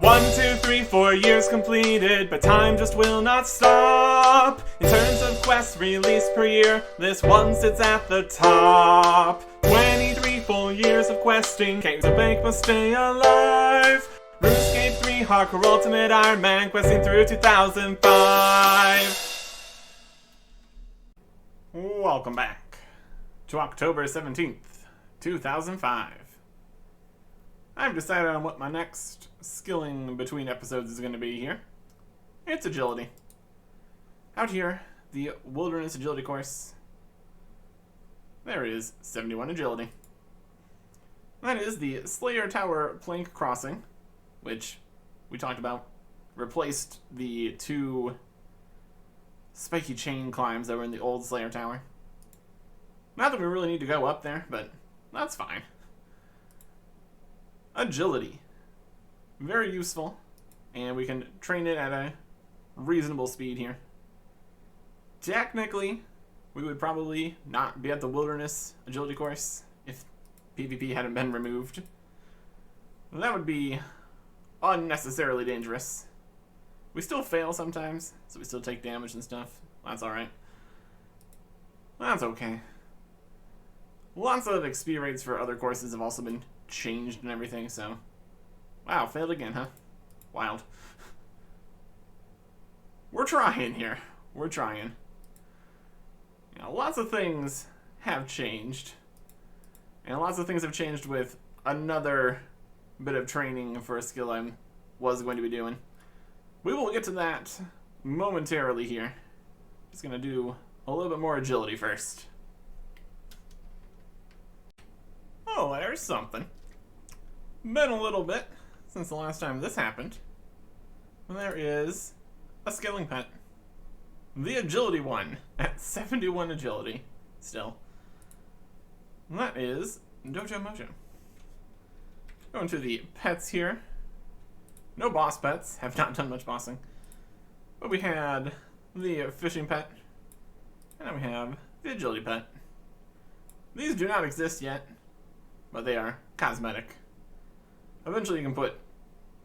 1, 2, 3, 4 years completed, but time just will not stop. In terms of quests released per year, this one sits at the top. 23 full years of questing, Caves of Bank must stay alive. RuneScape 3 Hardcore Ultimate Ironman, questing through 2005. Welcome back to October 17th, 2005. I've decided on what my next skilling between episodes is going to be here. It's agility. Out here, the Wilderness Agility course, there is 71 agility. That is the Slayer Tower plank crossing, which we talked about, replaced the 2 spiky chain climbs that were in the old Slayer Tower. Not that we really need to go up there, but that's fine. Agility. Very useful, and we can train it at a reasonable speed here. Technically, we would probably not be at the Wilderness Agility course if PvP hadn't been removed. That would be unnecessarily dangerous. We still fail sometimes, so we still take damage and stuff. That's alright. That's okay. Lots of XP rates for other courses have also been changed and everything, so... Wow, failed again, huh? Wild. We're trying here. We're trying. You know, lots of things have changed. And lots of things have changed with another bit of training for a skill I was going to be doing. We will get to that momentarily here. Just gonna do a little bit more agility first. Oh, there's something. Been a little bit since the last time this happened. And there is a skilling pet. The agility one at 71 agility still. And that is Dojo Mojo. Going to the pets here. No boss pets, have not done much bossing. But we had the fishing pet, and then we have the agility pet. These do not exist yet, but they are cosmetic. Eventually you can put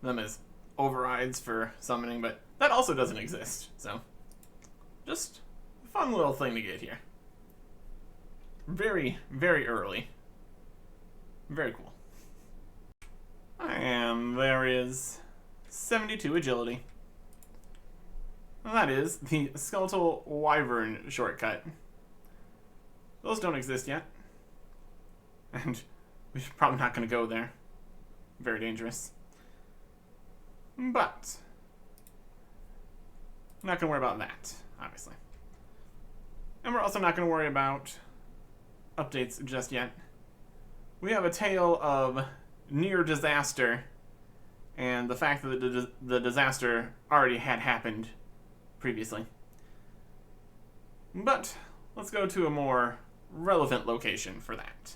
them as overrides for summoning, but that also doesn't exist, so just a fun little thing to get here. Very, very early. Very cool. And there is 72 agility. And that is the Skeletal Wyvern shortcut. Those don't exist yet. And we're probably not going to go there. Very dangerous. But I'm not going to worry about that, obviously. And we're also not going to worry about updates just yet. We have a tale of near disaster, and the fact that the disaster already had happened previously. But let's go to a more relevant location for that.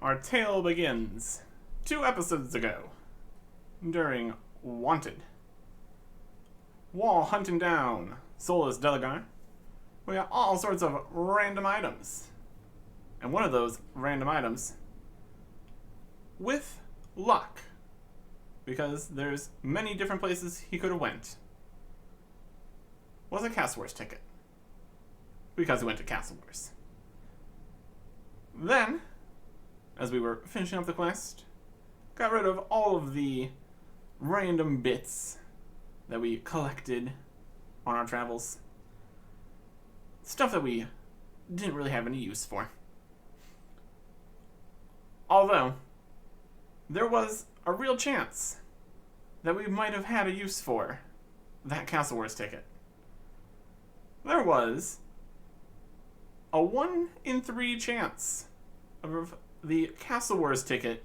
Our tale begins 2 episodes ago, during Wanted. While hunting down Solus Delagar, we got all sorts of random items. And one of those random items, with luck, because there's many different places he could have went, was a Castle Wars ticket. Because he went to Castle Wars. Then, as we were finishing up the quest, got rid of all of the random bits that we collected on our travels. Stuff that we didn't really have any use for. Although, there was a real chance that we might have had a use for that Castle Wars ticket. There was a 1 in 3 chance of the Castle Wars ticket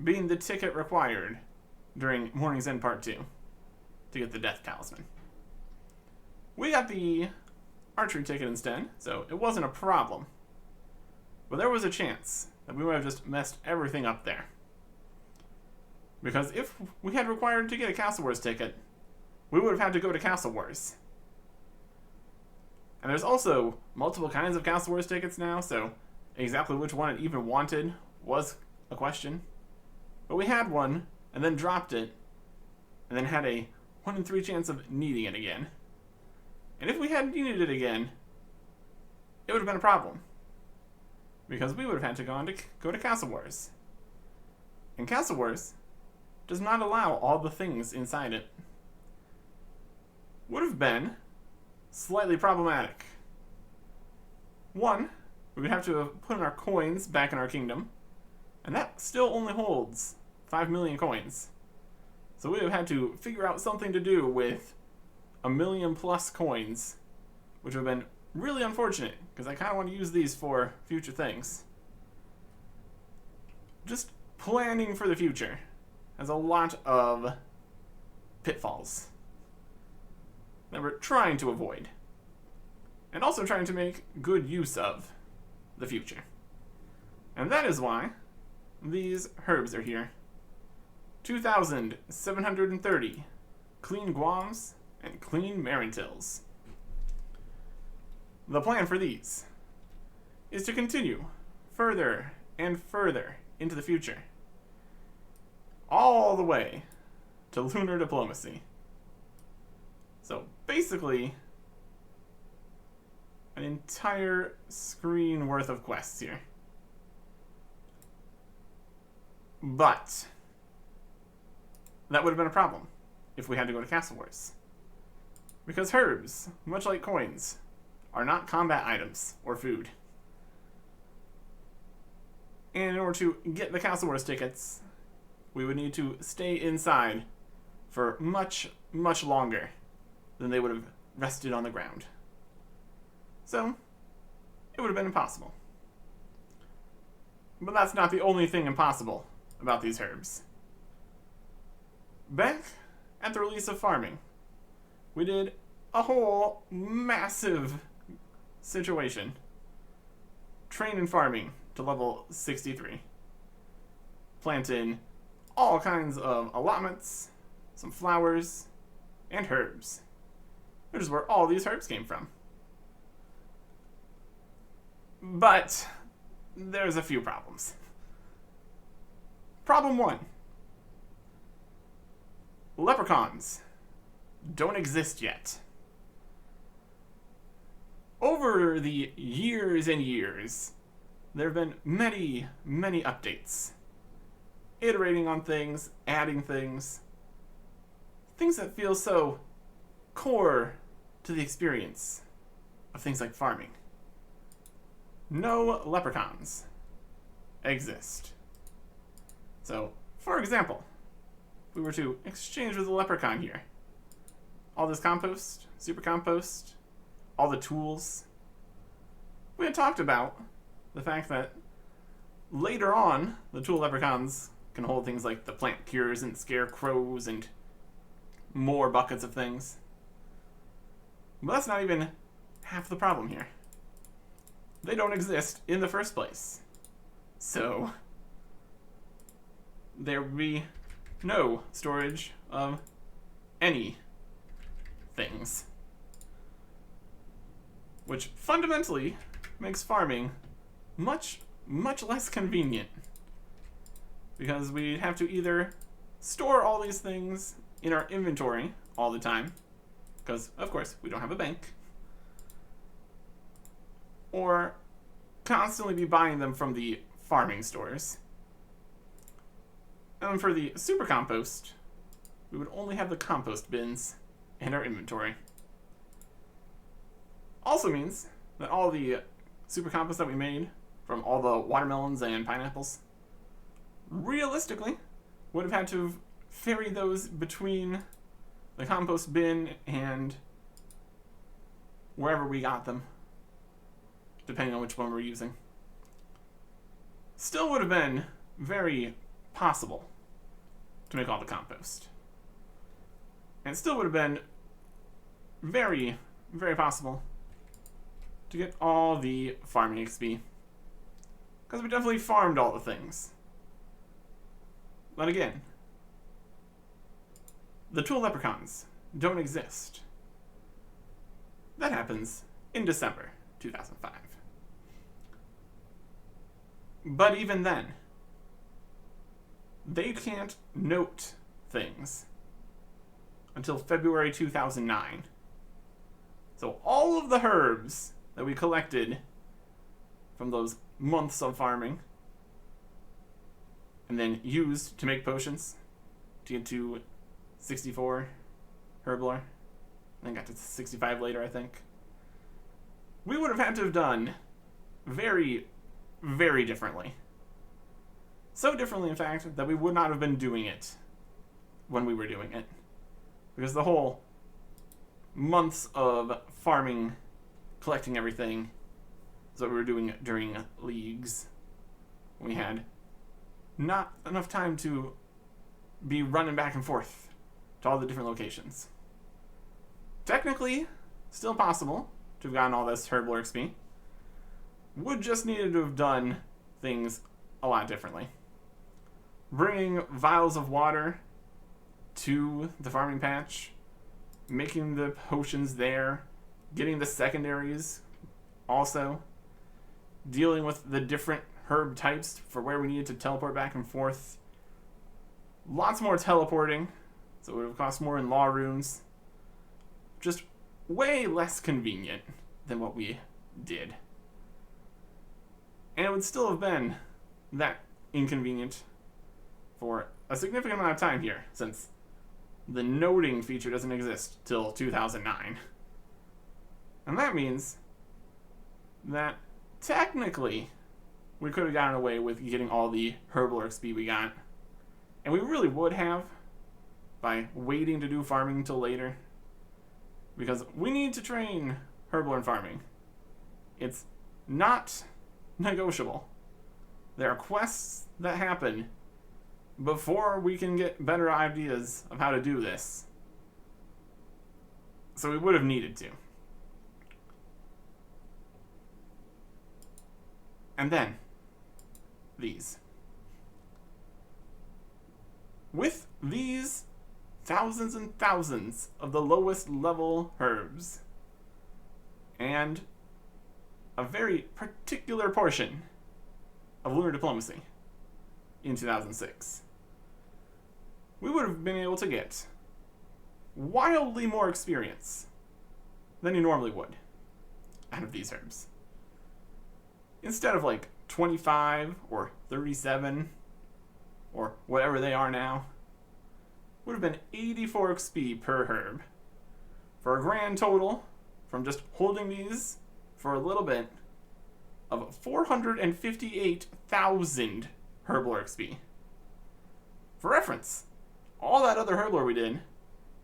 being the ticket required during Morning's End Part 2 to get the Death Talisman. We got the archery ticket instead, so it wasn't a problem. But there was a chance that we would have just messed everything up there. Because if we had required to get a Castle Wars ticket, we would have had to go to Castle Wars. And there's also multiple kinds of Castle Wars tickets now, so exactly which one it even wanted was a question. But we had one and then dropped it, and then had a 1 in 3 chance of needing it again. And if we had needed it again, it would have been a problem. Because we would have had to go to Castle Wars. And Castle Wars does not allow all the things inside it. Would have been slightly problematic. One, we would have to have put in our coins back in our kingdom, and that still only holds 5 million coins. So we would have had to figure out something to do with 1 million plus coins, which would have been really unfortunate, because I kind of want to use these for future things. Just planning for the future has a lot of pitfalls that we're trying to avoid, and also trying to make good use of the future. And that is why these herbs are here. 2,730 clean guams and clean marintils. The plan for these is to continue further and further into the future, all the way to lunar diplomacy. So basically, an entire screen worth of quests here. But that would have been a problem if we had to go to Castle Wars. Because herbs, much like coins, are not combat items or food. And in order to get the Castle Wars tickets, we would need to stay inside for much, much longer than they would have rested on the ground. So, it would have been impossible. But that's not the only thing impossible about these herbs. Back at the release of farming, we did a whole massive situation. Train in farming to level 63. Plant in all kinds of allotments, some flowers, and herbs. Which is where all these herbs came from. But there's a few problems. Problem 1. Leprechauns don't exist yet. Over the years and years, there have been many, many updates. Iterating on things, adding things. Things that feel so core to the experience of things like farming. No leprechauns exist. So, for example, if we were to exchange with a leprechaun here, all this compost, super compost, all the tools, we had talked about the fact that later on, the tool leprechauns can hold things like the plant cures and scarecrows and more buckets of things. But that's not even half the problem here. They don't exist in the first place. So, there would be no storage of any things. Which fundamentally makes farming much, much less convenient. Because we'd have to either store all these things in our inventory all the time, because, of course, we don't have a bank, or constantly be buying them from the farming stores. And for the super compost, we would only have the compost bins in our inventory. Also means that all the super compost that we made from all the watermelons and pineapples, realistically, would have had to ferry those between the compost bin and wherever we got them, depending on which one we're using. Still would have been very possible to make all the compost. And still would have been very, very possible to get all the farming XP. Because we definitely farmed all the things. But again, the tool leprechauns don't exist. That happens in December 2005. But even then, they can't note things until February 2009. So all of the herbs that we collected from those months of farming and then used to make potions to get to 64 herb lore, then got to 65 later, I think. We would have had to have done very, very differently. So differently, in fact, that we would not have been doing it when we were doing it. Because the whole months of farming, collecting everything, is what we were doing during leagues. We had not enough time to be running back and forth to all the different locations. Technically, still possible to have gotten all this herb lore XP. Would just needed to have done things a lot differently. Bringing vials of water to the farming patch, making the potions there, getting the secondaries also, dealing with the different herb types for where we needed to teleport back and forth. Lots more teleporting, so it would have cost more in law runes. Just way less convenient than what we did. And it would still have been that inconvenient for a significant amount of time here, since the noting feature doesn't exist till 2009. And that means that technically we could have gotten away with getting all the herb lore XP we got. And we really would have by waiting to do farming until later. Because we need to train herb lore and farming. It's not negotiable. There are quests that happen before we can get better ideas of how to do this. So we would have needed to. And then, these. With these thousands and thousands of the lowest level herbs, and a very particular portion of lunar diplomacy in 2006, we would have been able to get wildly more experience than you normally would out of these herbs. Instead of like 25 or 37 or whatever they are now, would have been 84 XP per herb for a grand total from just holding these for a little bit of 458,000 herb lore XP. For reference, all that other herb lore we did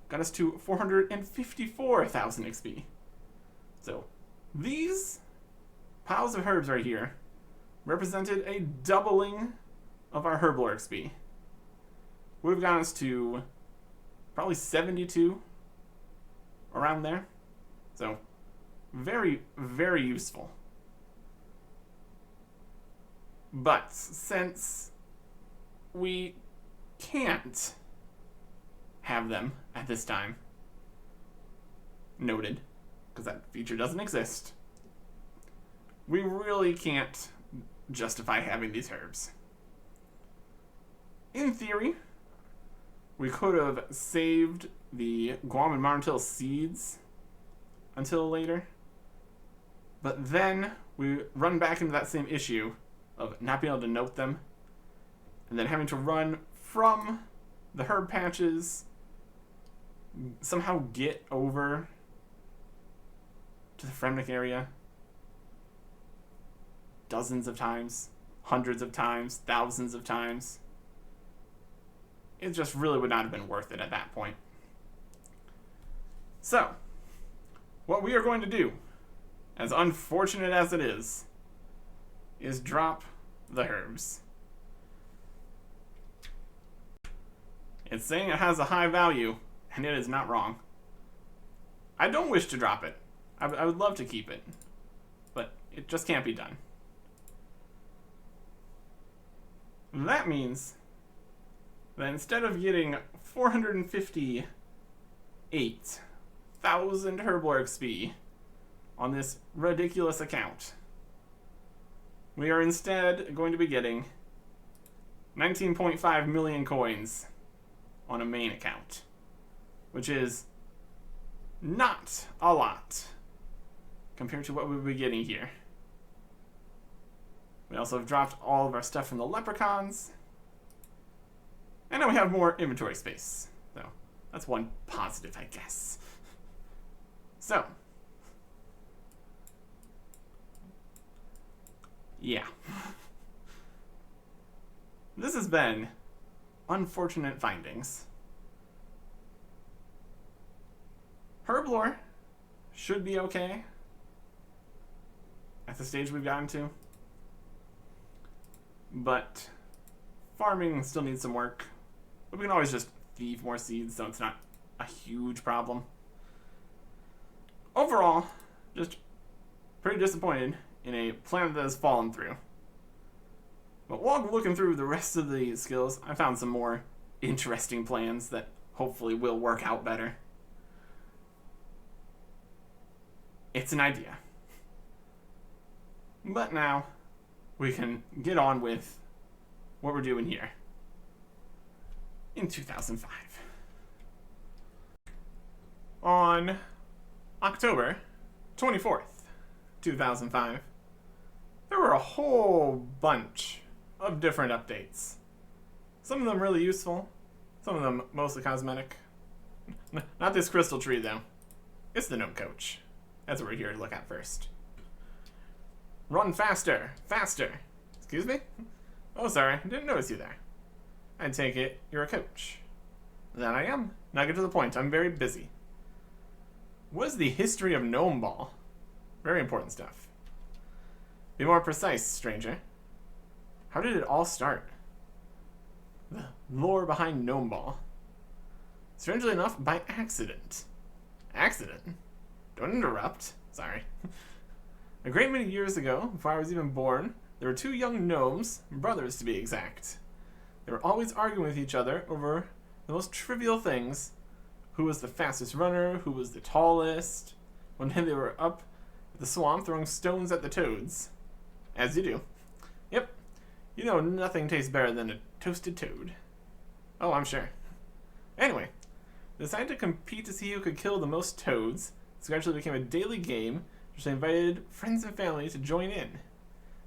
got us to 454,000 XP. So these piles of herbs right here represented a doubling of our herb lore XP. Would have gotten us to probably 72, around there. So very, very useful. But since we can't have them at this time, noted, because that feature doesn't exist, we really can't justify having these herbs. In theory, we could have saved the Guam and Marntel seeds until later, but then we run back into that same issue of not being able to note them, and then having to run from the herb patches, somehow get over to the Fremnik area dozens of times, hundreds of times, thousands of times. It just really would not have been worth it at that point. So, what we are going to do, as unfortunate as it is drop the herbs. It's saying it has a high value, and it is not wrong. I don't wish to drop it. I would love to keep it, but it just can't be done. That means that instead of getting 458,000 herb lore XP on this ridiculous account, we are instead going to be getting 19.5 million coins on a main account, which is not a lot compared to what we'll be getting here. We also have dropped all of our stuff from the leprechauns. And now we have more inventory space. So that's one positive, I guess. So, yeah. This has been unfortunate findings. Herblore should be okay at the stage we've gotten to. But farming still needs some work. But we can always just thieve more seeds, so it's not a huge problem. Overall, just pretty disappointed in a plan that has fallen through. But while looking through the rest of the skills, I found some more interesting plans that hopefully will work out better. It's an idea. But now, we can get on with what we're doing here in 2005. On October 24th, 2005, there were a whole bunch of different updates. Some of them really useful, some of them mostly cosmetic. Not this crystal tree, though. It's the gnome coach. That's what we're here to look at first. Run faster! Faster! Excuse me? Oh, sorry. I didn't notice you there. I take it you're a coach. That I am. Now get to the point. I'm very busy. What is the history of Gnome Ball? Very important stuff. Be more precise, stranger. How did it all start? The lore behind Gnome Ball. Strangely enough, by accident. Accident? Don't interrupt. Sorry. A great many years ago, before I was even born, there were two young gnomes, brothers to be exact. They were always arguing with each other over the most trivial things. Who was the fastest runner, who was the tallest. One day they were up at the swamp throwing stones at the toads. As you do. Yep. You know nothing tastes better than a toasted toad. Oh, I'm sure. Anyway, they decided to compete to see who could kill the most toads. This gradually became a daily game, which they invited friends and family to join in.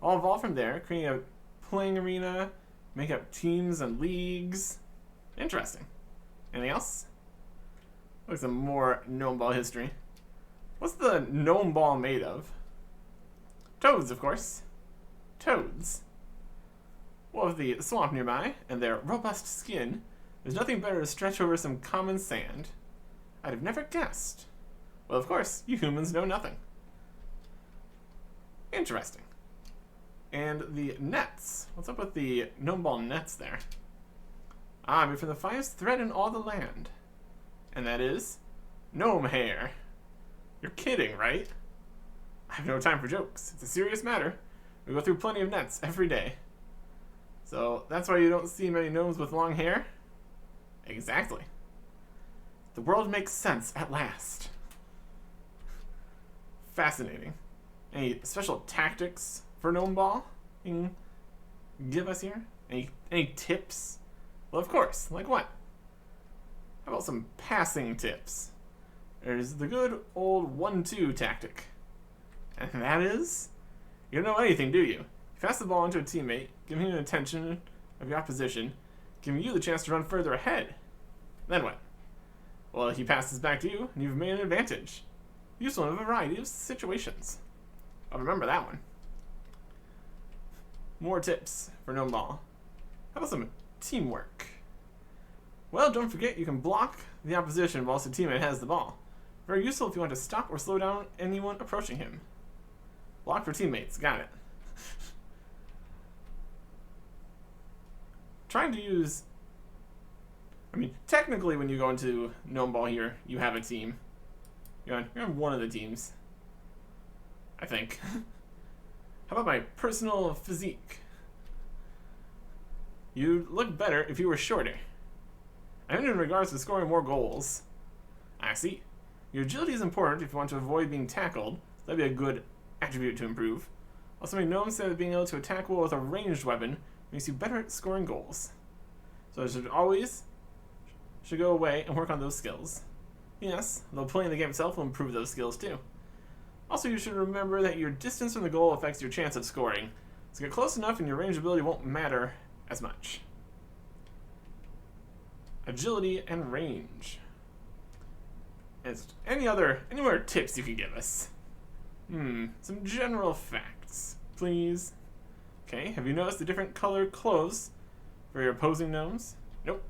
All evolved from there, creating a playing arena, make up teams and leagues. Interesting. Anything else? Look, some more Gnome Ball history. What's the Gnome Ball made of? Toads, of course. Toads. Well, with the swamp nearby and their robust skin, there's nothing better to stretch over some common sand. I'd have never guessed. Well, of course, you humans know nothing. Interesting. And the nets. What's up with the Gnome Ball nets there? Ah, made from the finest thread in all the land. And that is gnome hair. You're kidding, right? I have no time for jokes. It's a serious matter. We go through plenty of nets every day. So that's why you don't see many gnomes with long hair? Exactly. The world makes sense at last. Fascinating. Any special tactics for Gnome Ball you can give us here? Any tips? Well, of course. Like what? How about some passing tips? There's the good old 1-2 tactic. And that is, you don't know anything, do you? You pass the ball onto a teammate, giving him the attention of your opposition, giving you the chance to run further ahead. Then what? Well, he passes back to you, and you've made an advantage. Useful in a variety of situations. I'll remember that one. More tips for Gnome Ball. How about some teamwork? Well, don't forget you can block the opposition whilst the teammate has the ball. Very useful if you want to stop or slow down anyone approaching him. Block for teammates, got it. Trying to use... I mean, technically when you go into Gnome Ball here, you have a team. You're on one of the teams. I think. How about my personal physique? You'd look better if you were shorter. I mean in regards to scoring more goals. I see. Your agility is important if you want to avoid being tackled. That'd be a good attribute to improve. Also, many gnomes said that being able to attack well with a ranged weapon makes you better at scoring goals. So I should go away and work on those skills. Yes, though playing the game itself will improve those skills too. Also, you should remember that your distance from the goal affects your chance of scoring. So get close enough and your range ability won't matter as much. Agility and range. Any more tips you can give us? Some general facts, please. Okay, have you noticed the different colored clothes for your opposing gnomes? Nope.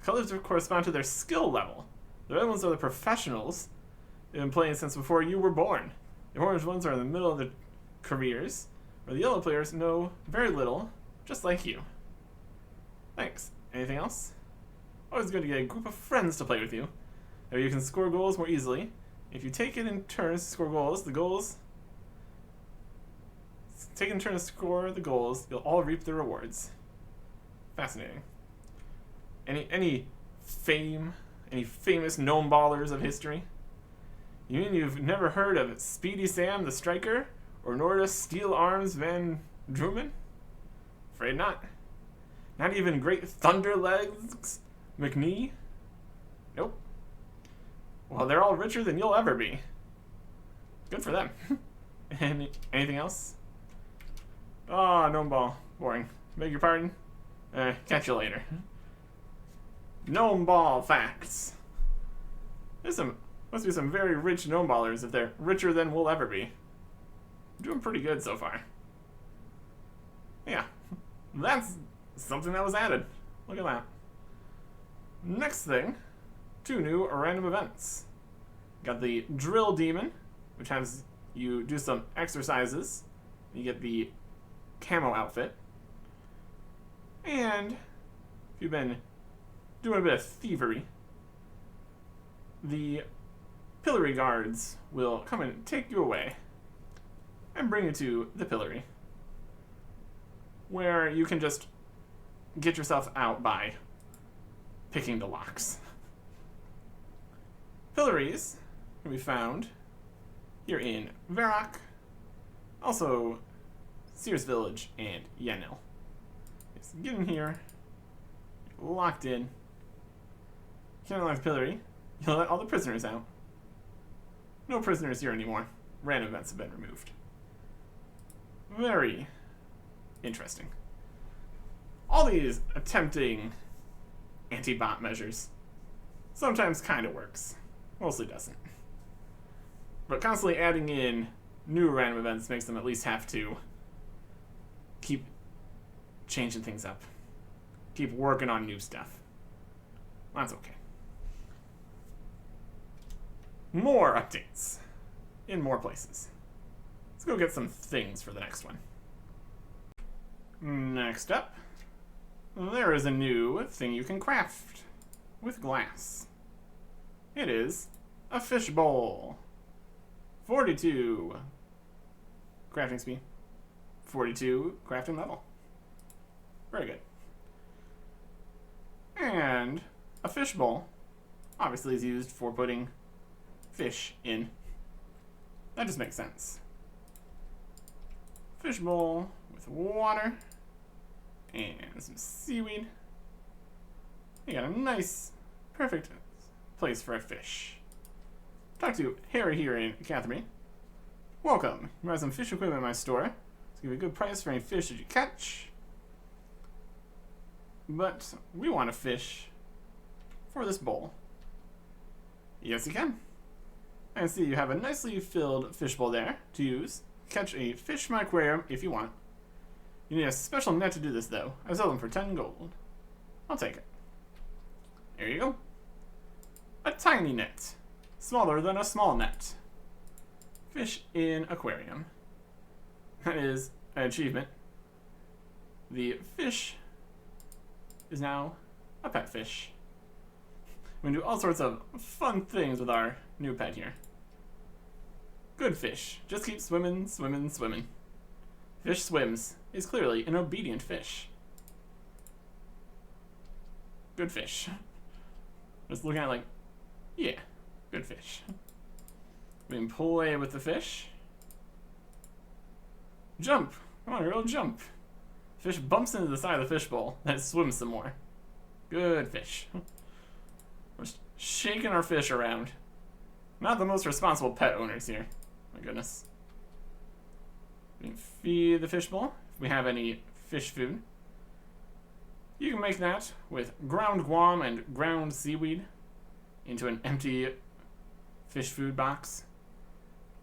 Colors correspond to their skill level. The red ones are the professionals. They've been playing since before you were born. The orange ones are in the middle of their careers, where the yellow players know very little, just like you. Thanks. Anything else? Always good to get a group of friends to play with you. Now you can score goals more easily. If you take it in turns to score goals, you'll all reap the rewards. Fascinating. Any famous gnome ballers of history? You mean you've never heard of Speedy Sam the Striker or Nordus Steel Arms Van Drumen? Afraid not. Not even Great Thunderlegs McNee? Nope. Well, they're all richer than you'll ever be. Good for them. Anything else? Oh, gnome ball. Boring. Beg your pardon? Catch you later. Gnome ball facts. Must be some very rich gnome ballers if they're richer than we'll ever be. I'm doing pretty good so far. Yeah, that's something that was added. Look at that. Next thing, 2 new random events. Got the Drill Demon, which has you do some exercises. You get the camo outfit. And if you've been doing a bit of thievery, the pillory guards will come and take you away and bring you to the pillory, where you can just get yourself out by picking the locks. Pillories can be found here in Varrock, also Sears Village and Yenil. Just get in here, locked in. You can't unlock the pillory. You'll let all the prisoners out. No prisoners here anymore. Random events have been removed. Very interesting. All these attempting anti-bot measures sometimes kind of works. Mostly doesn't. But constantly adding in new random events makes them at least have to keep changing things up. Keep working on new stuff. That's okay. More updates in more places. Let's go get some things for the next one. Next up, there is a new thing you can craft with glass. It is a fishbowl. 42 crafting speed, 42 crafting level. Very good. And a fishbowl obviously is used for putting fish in. That just makes sense. Fishbowl with water and some seaweed. You got a nice, perfect place for a fish. Talk to Harry here in Catherine. Welcome. You buy some fish equipment at my store. Let's give you a good price for any fish that you catch. But we want a fish for this bowl. Yes, you can. I see you have a nicely filled fishbowl there to use. Catch a fish from my aquarium if you want. You need a special net to do this, though. I sell them for 10 gold. I'll take it. There you go. A tiny net. Smaller than a small net. Fish in aquarium. That is an achievement. The fish is now a pet fish. We can do all sorts of fun things with our new pet here. Good fish. Just keep swimming, swimming, swimming. Fish swims is clearly an obedient fish. Good fish. Just looking at it like, yeah, good fish. We can play with the fish. Jump. Come on, girl, jump. Fish bumps into the side of the fishbowl, then it swims some more. Good fish. We're just shaking our fish around. Not the most responsible pet owners here. My goodness. We can feed the fishbowl if we have any fish food. You can make that with ground guam and ground seaweed into an empty fish food box.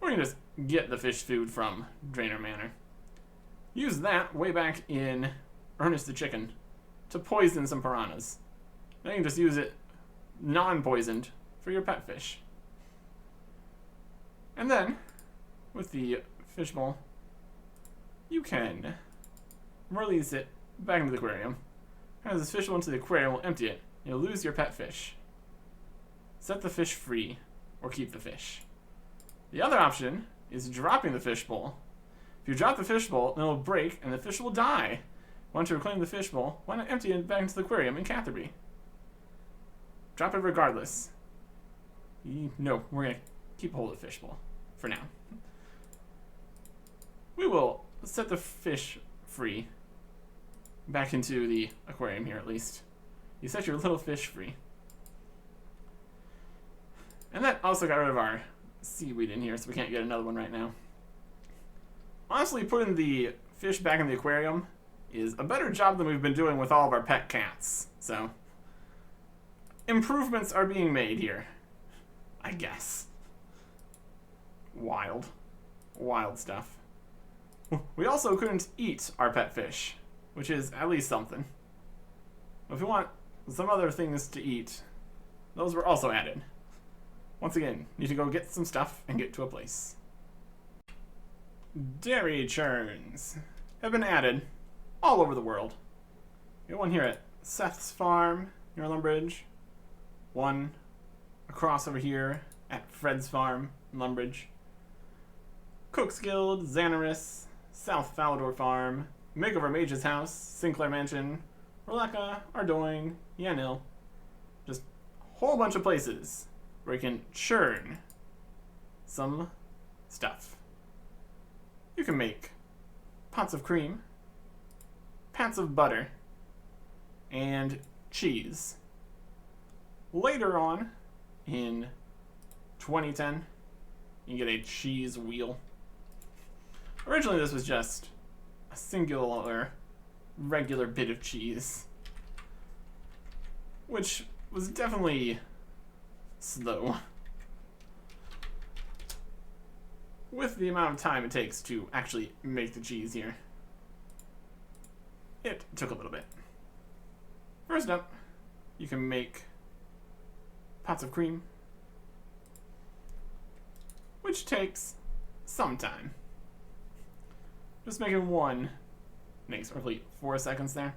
Or you can just get the fish food from Drainer Manor. Use that way back in Ernest the Chicken to poison some piranhas. Then you can just use it non-poisoned for your pet fish. And then, with the fishbowl, you can release it back into the aquarium. As this fish will into the aquarium, will empty it. You'll lose your pet fish. Set the fish free, or keep the fish. The other option is dropping the fishbowl. If you drop the fishbowl, then it'll break and the fish will die. Want to reclaim the fishbowl, why not empty it back into the aquarium in Catherby? Drop it regardless. No, we're going to keep hold of the fishbowl for now. We will set the fish free. Back into the aquarium here, at least. You set your little fish free. And that also got rid of our seaweed in here, so we can't get another one right now. Honestly, putting the fish back in the aquarium is a better job than we've been doing with all of our pet cats. So, improvements are being made here, I guess. Wild. Wild stuff. We also couldn't eat our pet fish, which is at least something. If you want some other things to eat, those were also added. Once again, need to go get some stuff and get to a place. Dairy churns have been added all over the world. We got one here at Seth's farm near Lumbridge. One across over here at Fred's farm in Lumbridge. Cook's Guild, Xanaris, South Falador farm, Makeover Mage's house, Sinclair Mansion, Roleka, Ardoyne, Yanil. Just a whole bunch of places where you can churn some stuff. You can make pots of cream, pats of butter, and cheese. Later on, in 2010, you can get a cheese wheel. Originally, this was just a singular, regular bit of cheese, which was definitely slow with the amount of time it takes to actually make the cheese here. It took a little bit. First up, you can make pots of cream, which takes some time. Just making one makes roughly 4 seconds there.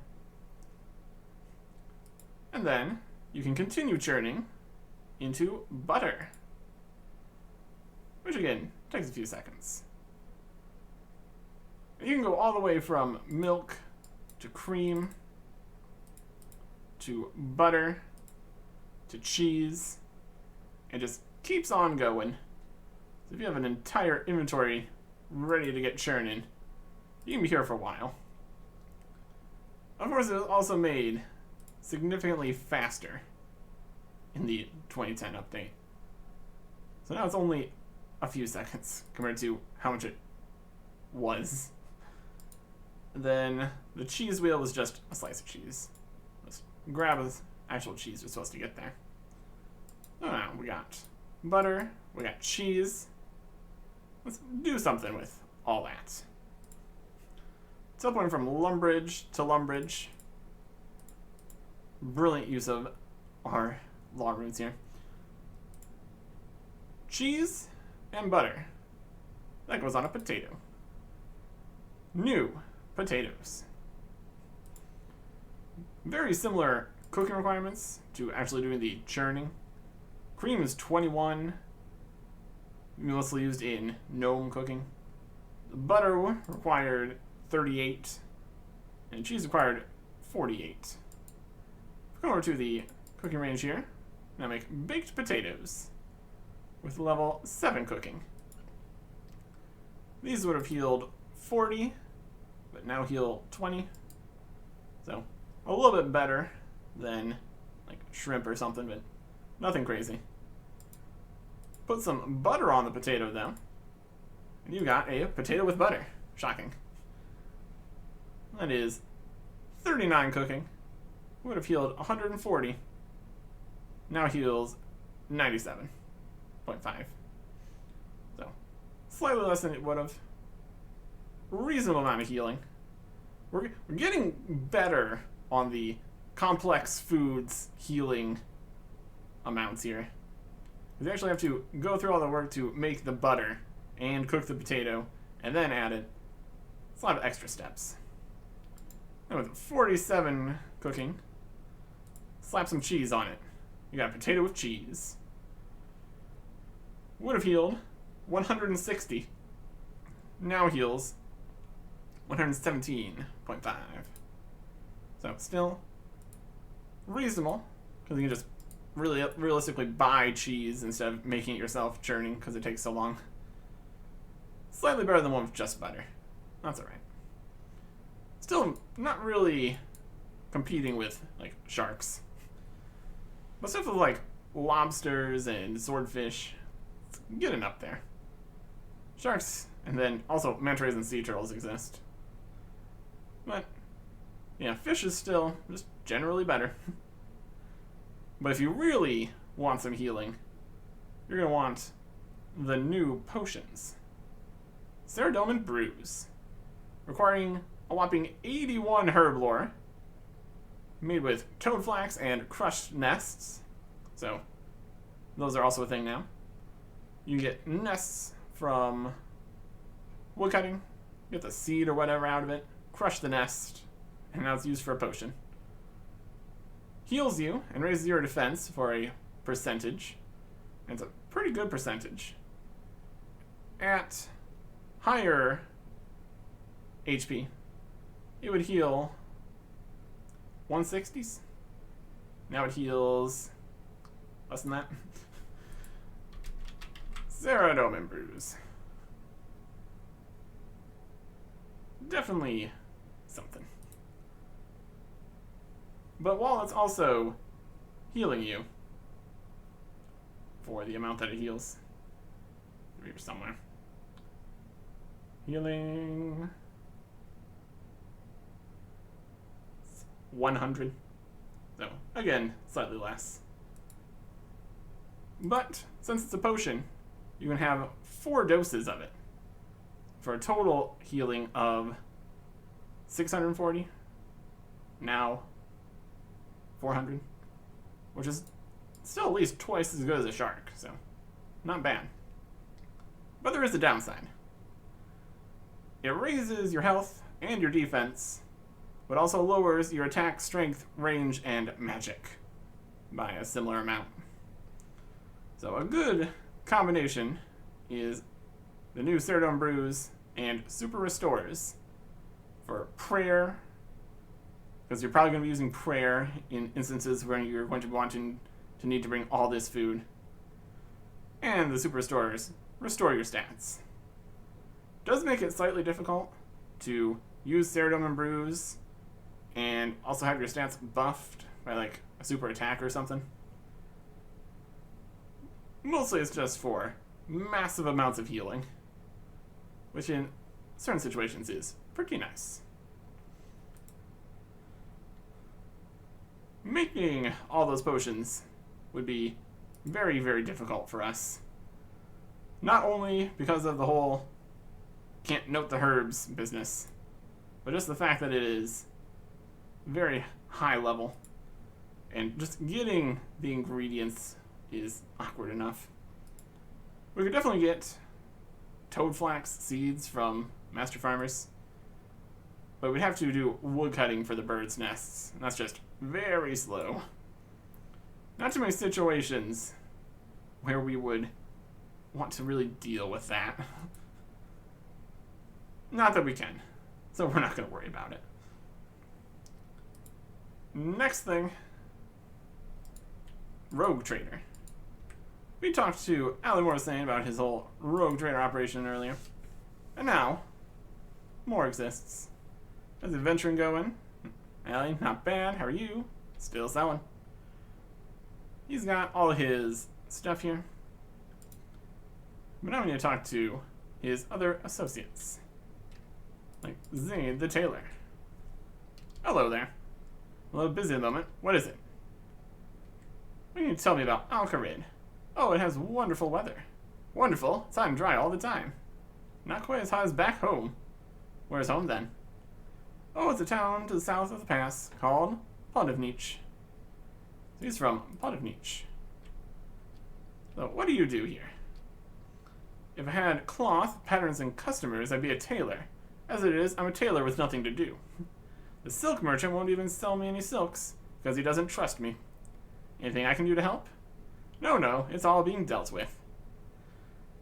And then you can continue churning into butter, which again takes a few seconds. You can go all the way from milk to cream to butter to cheese, and just keeps on going. So if you have an entire inventory ready to get churning, you can be here for a while. Of course, it was also made significantly faster in the 2010 update. So now it's only a few seconds compared to how much it was. Then the cheese wheel was just a slice of cheese. Let's grab the actual cheese we're supposed to get there. So now we got butter, we got cheese. Let's do something with all that. Teleporting from Lumbridge to Lumbridge. Brilliant use of our law runes here. Cheese and butter. That goes on a potato. New potatoes. Very similar cooking requirements to actually doing the churning. Cream is 21, mostly used in gnome cooking. Butter required 38, and cheese required 48. Come over to the cooking range here. Now make baked potatoes with level 7 cooking. These would have healed 40, but now heal 20. So, a little bit better than like shrimp or something, but nothing crazy. Put some butter on the potato though, and you got a potato with butter. Shocking. That is 39 cooking. Would have healed 140. Now heals 97.5. So, slightly less than it would have. Reasonable amount of healing. We're getting better on the complex foods healing amounts here. We actually have to go through all the work to make the butter and cook the potato and then add it. It's a lot of extra steps. And with 47 cooking, slap some cheese on it. You got a potato with cheese. Would have healed 160. Now heals 117.5. So still reasonable, because you can just really realistically buy cheese instead of making it yourself, churning, because it takes so long. Slightly better than one with just butter. That's alright. Still not really competing with like sharks. But stuff with like lobsters and swordfish, it's getting up there. Sharks, and then also manta rays and sea turtles exist. But yeah, fish is still just generally better. But if you really want some healing, you're going to want the new potions. Ceridome Brews, requiring a whopping 81 herb lore, made with toad flax and crushed nests. So, those are also a thing now. You get nests from woodcutting, get the seed or whatever out of it, crush the nest, and now it's used for a potion. Heals you and raises your defense for a percentage. And it's a pretty good percentage. At higher HP, it would heal 160s. Now it heals less than that. Ceridome Brews. Definitely something. But while it's also healing you for the amount that it heals, here somewhere. Healing 100. So, again, slightly less. But, since it's a potion, you can have 4 doses of it for a total healing of 640. Now 400, which is still at least twice as good as a shark, so not bad. But there is a downside. It raises your health and your defense, but also lowers your attack, strength, range, and magic by a similar amount. So a good combination is the new Ceridome Brews and Super Restores for prayer, because you're probably going to be using prayer in instances where you're going to be wanting to need to bring all this food. And the Super Restorers restore your stats. Does make it slightly difficult to use Ceridome Brews and also have your stats buffed by like a super attack or something. Mostly it's just for massive amounts of healing, which in certain situations is pretty nice. Making all those potions would be very, very difficult for us. Not only because of the whole can't note the herbs business, but just the fact that it is very high level, and just getting the ingredients is awkward enough. We could definitely get toad flax seeds from master farmers, but we'd have to do wood cutting for the birds' nests, and that's just very slow. Not too many situations where we would want to really deal with that. Not that we can, so we're not going to worry about it. Next thing, Rogue Trader. We talked to Alan Morrison about his whole Rogue Trader operation earlier, and now more exists. How's adventuring going? Allie, not bad. How are you? Still selling. He's got all his stuff here. But now we need to talk to his other associates. Like Zayd the tailor. Hello there. A little busy at the moment. What is it? What do you need to tell me about Alcarid? Oh, it has wonderful weather. Wonderful? It's hot and dry all the time. Not quite as hot as back home. Where's home then? Oh, it's a town to the south of the pass called Podivnich. So he's from Podivnich. So what do you do here? If I had cloth, patterns, and customers, I'd be a tailor. As it is, I'm a tailor with nothing to do. The silk merchant won't even sell me any silks, because he doesn't trust me. Anything I can do to help? No, it's all being dealt with.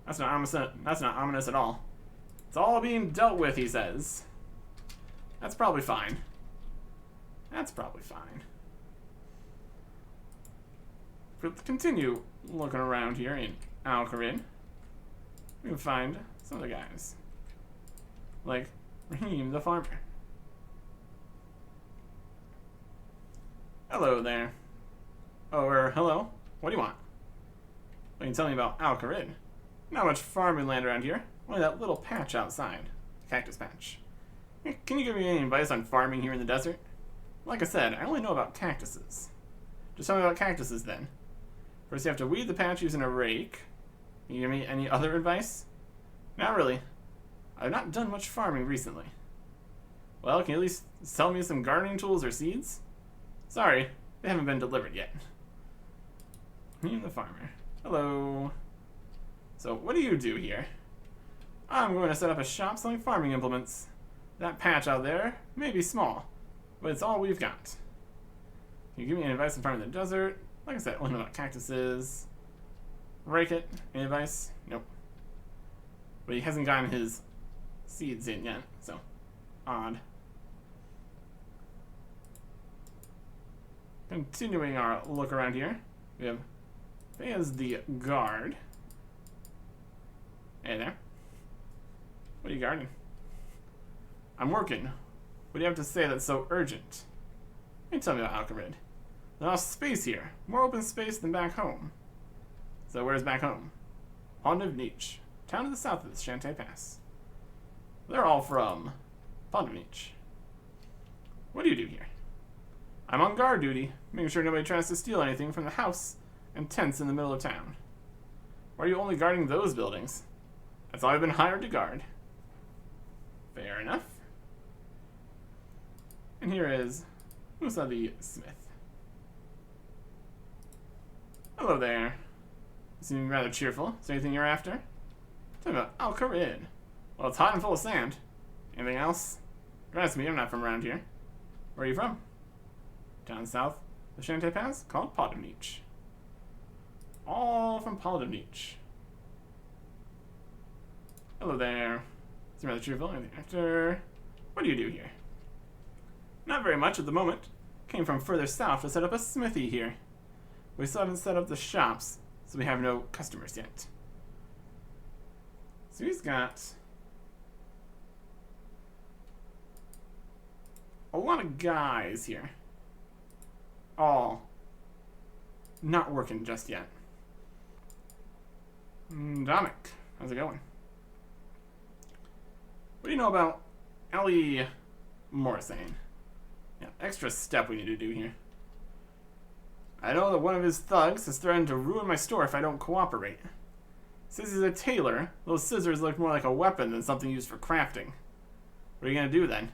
That's not ominous at all. It's all being dealt with, he says. That's probably fine. That's probably fine. If we continue looking around here in Alcarid, we can find some of the guys. Like Raheem the farmer. Hello there. Oh, hello. What do you want? What can you tell me about Alcarid? Not much farming land around here. Only that little patch outside. Cactus patch. Can you give me any advice on farming here in the desert? Like I said, I only know about cactuses. Just tell me about cactuses then. First you have to weed the patch using a rake. Can you give me any other advice? Not really. I've not done much farming recently. Well, can you at least sell me some gardening tools or seeds? Sorry, they haven't been delivered yet. Me and the farmer. Hello. So, what do you do here? I'm going to set up a shop selling farming implements. That patch out there may be small, but it's all we've got. Can you give me any advice on farming in the desert? Like I said, I only know about cactuses. Rake it. Any advice? Nope. But he hasn't gotten his seeds in yet, so odd. Continuing our look around here, we have Thea's the guard. Hey there. What are you guarding? I'm working. What do you have to say that's so urgent? You can tell me about Alcarid. There's enough space here. More open space than back home. So where's back home? Podivnich, town to the south of the Shantae Pass. They're all from Podivnich. What do you do here? I'm on guard duty, making sure nobody tries to steal anything from the house and tents in the middle of town. Why are you only guarding those buildings? That's all I've been hired to guard. Fair enough. And here is Musa the Smith. Hello there. You seem rather cheerful. Is there anything you're after? Tell me about Alcarid. Well, it's hot and full of sand. Anything else? Trust me, I'm not from around here. Where are you from? Down south, the Shantae Pass, called Podivnich. All from Podivnich. Hello there. It's rather cheerful. Anything after? What do you do here? Not very much at the moment. Came from further south to set up a smithy here. We still haven't set up the shops, so we have no customers yet. So he's got a lot of guys here. All not working just yet. Dominic, how's it going? What do you know about Ellie Morrisane? Yeah, extra step we need to do here. I know that one of his thugs has threatened to ruin my store if I don't cooperate. Since he's a tailor, those scissors look more like a weapon than something used for crafting. What are you gonna do then?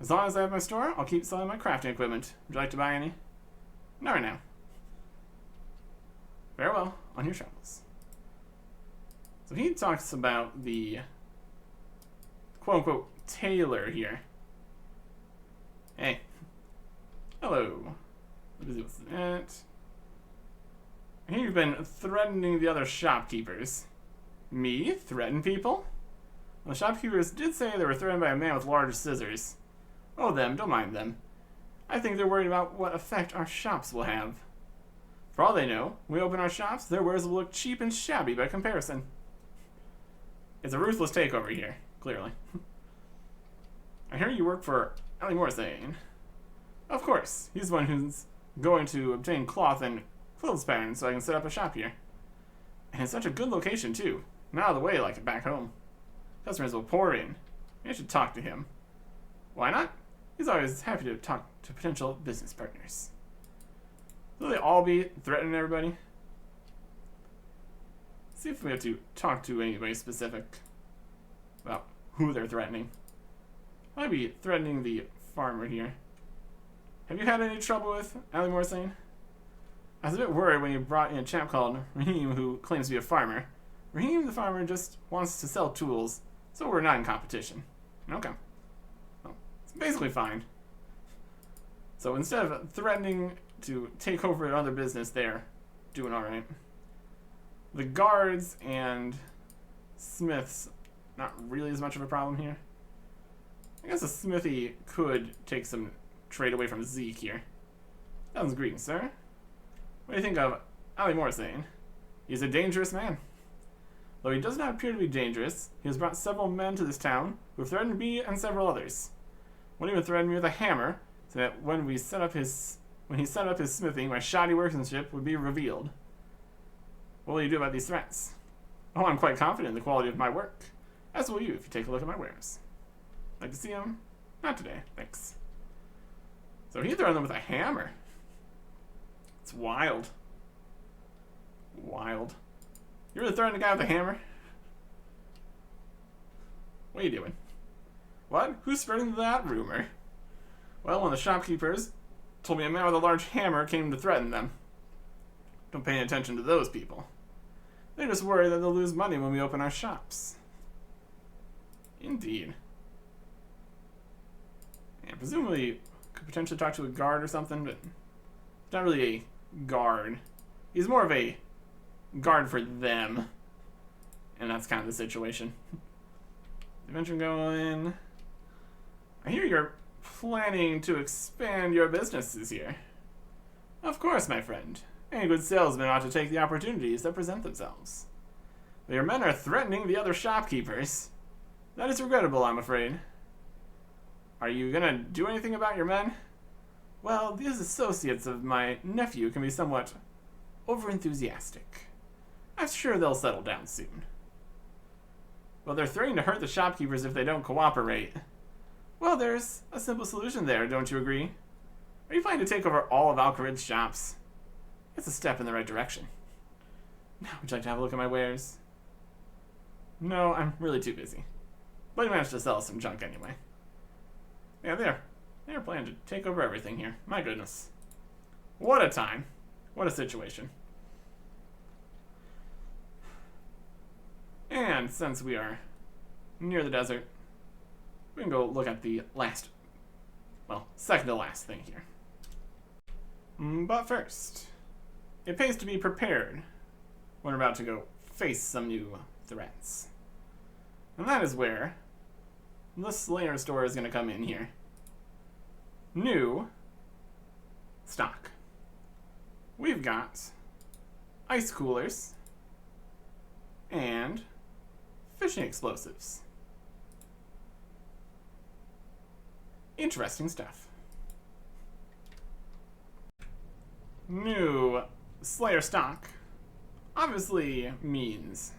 As long as I have my store, I'll keep selling my crafting equipment. Would you like to buy any? Not right now. Farewell, on your travels. So he talks about the quote-unquote tailor here. Hey. Hello. What is that? I hear you've been threatening the other shopkeepers. Me? Threaten people? Well, the shopkeepers did say they were threatened by a man with large scissors. Oh, them. Don't mind them. I think they're worried about what effect our shops will have. For all they know, when we open our shops, their wares will look cheap and shabby by comparison. It's a ruthless takeover here, clearly. I hear you work for Ellie Morrisane. Of course, he's the one who's going to obtain cloth and clothes patterns so I can set up a shop here. And it's such a good location, too. Not out of the way like it back home. Customers will pour in. I should talk to him. Why not? He's always happy to talk to potential business partners. Will they all be threatening everybody? See if we have to talk to anybody specific about who they're threatening. Might be threatening the farmer here. Have you had any trouble with Ali Morsane? I was a bit worried when you brought in a chap called Raheem who claims to be a farmer. Raheem the farmer just wants to sell tools, so we're not in competition. Okay. Well, it's basically fine. So instead of threatening to take over another business, they're doing alright. The guards and smiths, not really as much of a problem here. I guess a smithy could take some trade away from Zeke here. Sounds greetings, sir. What do you think of Ali Morsane? He's a dangerous man. Though he does not appear to be dangerous, he has brought several men to this town who have threatened me and several others. One even threatened me with a hammer, so that when he set up his smithing, my shoddy workmanship would be revealed. What will you do about these threats? Oh, I'm quite confident in the quality of my work. As will you if you take a look at my wares. Like to see him? Not today, thanks. So he threatened them with a hammer. It's wild. Wild. You really threatening a guy with a hammer? What are you doing? What? Who's spreading that rumor? Well, one of the shopkeepers told me a man with a large hammer came to threaten them. Don't pay any attention to those people. They're just worried that they'll lose money when we open our shops. Indeed. And presumably could potentially talk to a guard or something, but it's not really a guard. He's more of a guard for them. And that's kind of the situation. Adventure going. I hear you're planning to expand your businesses here. Of course, my friend. Any good salesman ought to take the opportunities that present themselves. But your men are threatening the other shopkeepers. That is regrettable, I'm afraid. Are you gonna do anything about your men? Well, these associates of my nephew can be somewhat overenthusiastic. I'm sure they'll settle down soon. Well, they're threatening to hurt the shopkeepers if they don't cooperate. Well, there's a simple solution there, don't you agree? Are you planning to take over all of Alcarid's shops? It's a step in the right direction. Now, would you like to have a look at my wares? No, I'm really too busy. But I managed to sell some junk anyway. Yeah, they're planning to take over everything here. My goodness. What a time. What a situation. And since we are near the desert, we can go look at the last, well, second to last thing here. But first, it pays to be prepared when we're about to go face some new threats. And that is where the Slayer store is going to come in here. New stock. We've got ice coolers and fishing explosives. Interesting stuff. New Slayer stock obviously means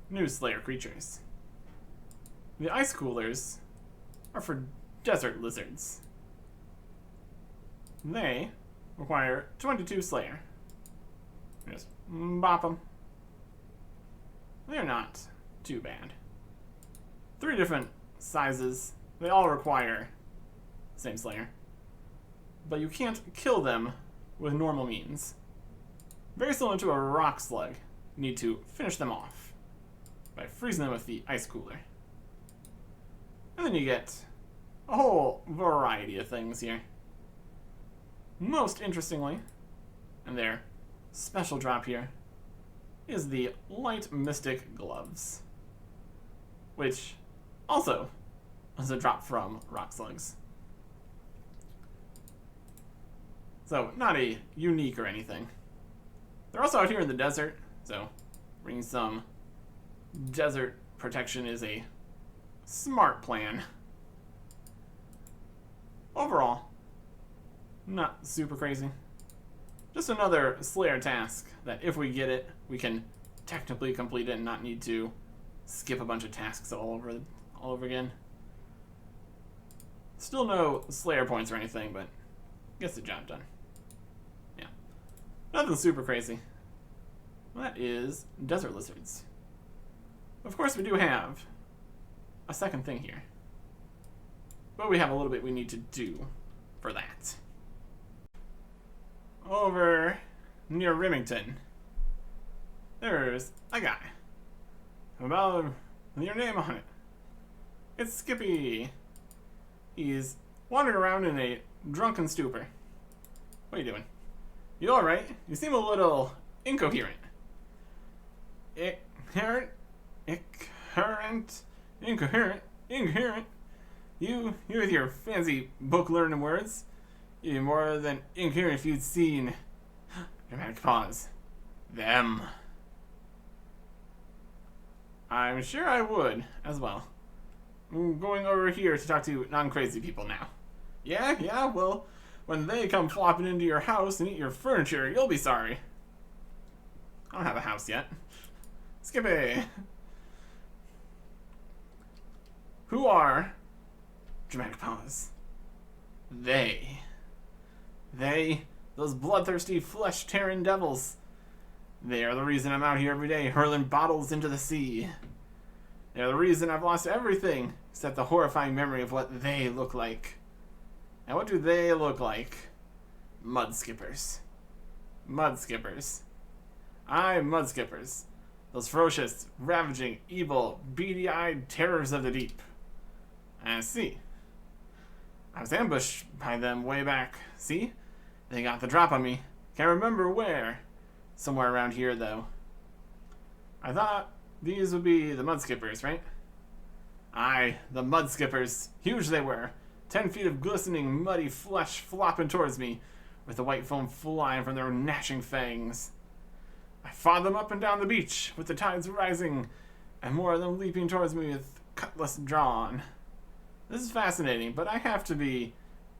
new Slayer creatures. The ice coolers are for desert lizards. They require 22 Slayer. Just bop them. They're not too bad. 3 different sizes. They all require the same Slayer. But you can't kill them with normal means. Very similar to a rock slug. You need to finish them off by freezing them with the ice cooler. And then you get a whole variety of things here. Most interestingly, and their special drop here, is the Light Mystic Gloves, which also is a drop from rock slugs. So, not a unique or anything. They're also out here in the desert, so bringing some desert protection is a smart plan. Overall, Not super crazy. Just another Slayer task that if we get it, we can technically complete it and not need to skip a bunch of tasks all over again. Still no Slayer points or anything, but gets the job done. Yeah. Nothing super crazy. Well, that is desert lizards. Of course, we do have a second thing here. But we have a little bit we need to do for that. Over near Remington, there's a guy with your name on it. It's Skippy. He's wandering around in a drunken stupor. What are you doing? You alright? You seem a little incoherent. Incoherent. You with your fancy book learning words. You'd be more than incoherent if you'd seen. Dramatic pause. Them. I'm sure I would, as well. I'm going over here to talk to non-crazy people now. Yeah, well, when they come flopping into your house and eat your furniture, you'll be sorry. I don't have a house yet. Skippy. Who are... Dramatic pause. They, those bloodthirsty, flesh-tearing devils. They are the reason I'm out here every day hurling bottles into the sea. They're the reason I've lost everything except the horrifying memory of what they look like. And what do they look like? Mud skippers. Mud skippers. Aye, mud skippers. Those ferocious, ravaging, evil, beady-eyed terrors of the deep. I see. I was ambushed by them way back. See? They got the drop on me. Can't remember where. Somewhere around here, though. I thought these would be the mud skippers, right? Aye, the mud skippers. Huge they were. 10 feet of glistening, muddy flesh flopping towards me, with the white foam flying from their gnashing fangs. I fought them up and down the beach, with the tides rising, and more of them leaping towards me with cutlass drawn. This is fascinating, but I have to be...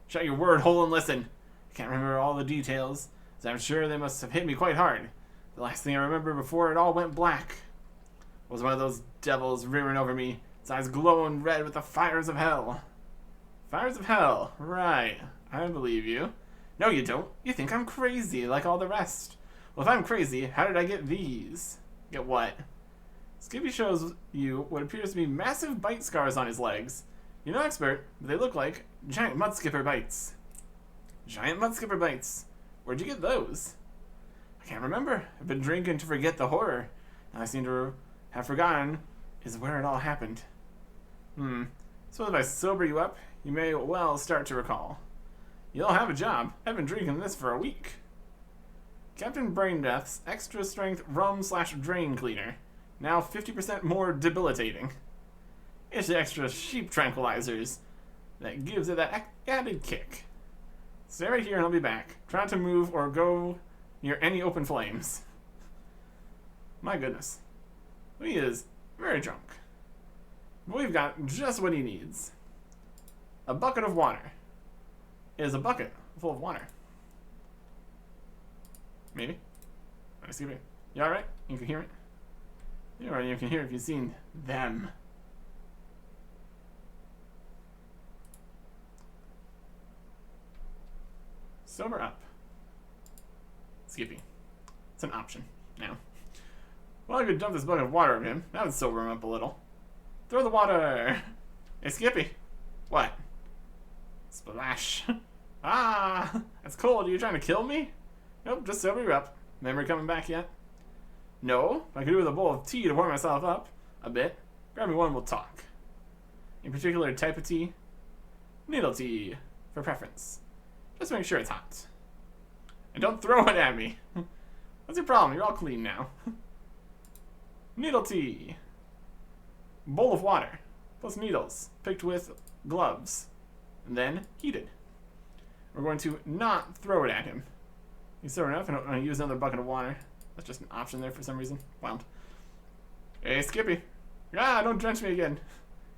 Shut your word hole and listen. I can't remember all the details, so I'm sure they must have hit me quite hard. The last thing I remember before it all went black was one of those devils rearing over me, his eyes glowing red with the fires of hell. Fires of hell, right. I believe you. No, you don't. You think I'm crazy, like all the rest. Well, if I'm crazy, how did I get these? Get what? Skippy shows you what appears to be massive bite scars on his legs. You're no expert, but they look like giant mud skipper bites. Giant mud skipper bites. Where'd you get those? I can't remember. I've been drinking to forget the horror. And I seem to have forgotten is where it all happened. So if I sober you up, you may well start to recall. You'll have a job. I've been drinking this for a week. Captain Braindeath's extra strength rum/drain cleaner. Now 50% more debilitating. It's the extra sheep tranquilizers that gives it that added kick. Stay right here and I'll be back. Try not to move or go near any open flames. My goodness. He is very drunk. But we've got just what he needs. A bucket of water. It is a bucket full of water. Maybe. Let's see it. You alright? You can hear it? You're alright, you can hear it if you've seen them. Sober up. Skippy. It's an option now. Well, I could dump this bucket of water on him. That would sober him up a little. Throw the water! Hey, Skippy. What? Splash. Ah! That's cold. Are you trying to kill me? Nope, just sober you up. Memory coming back yet? No. I could do with a bowl of tea to warm myself up a bit. Grab me one and we'll talk. In particular type of tea? Needle tea, for preference. Just make sure it's hot. And don't throw it at me. What's your problem? You're all clean now. Needle tea. Bowl of water. Plus needles. Picked with gloves. And then heated. We're going to not throw it at him. He's throw enough. I don't want to use another bucket of water. That's just an option there for some reason. Wild. Hey, Skippy. Ah, don't drench me again.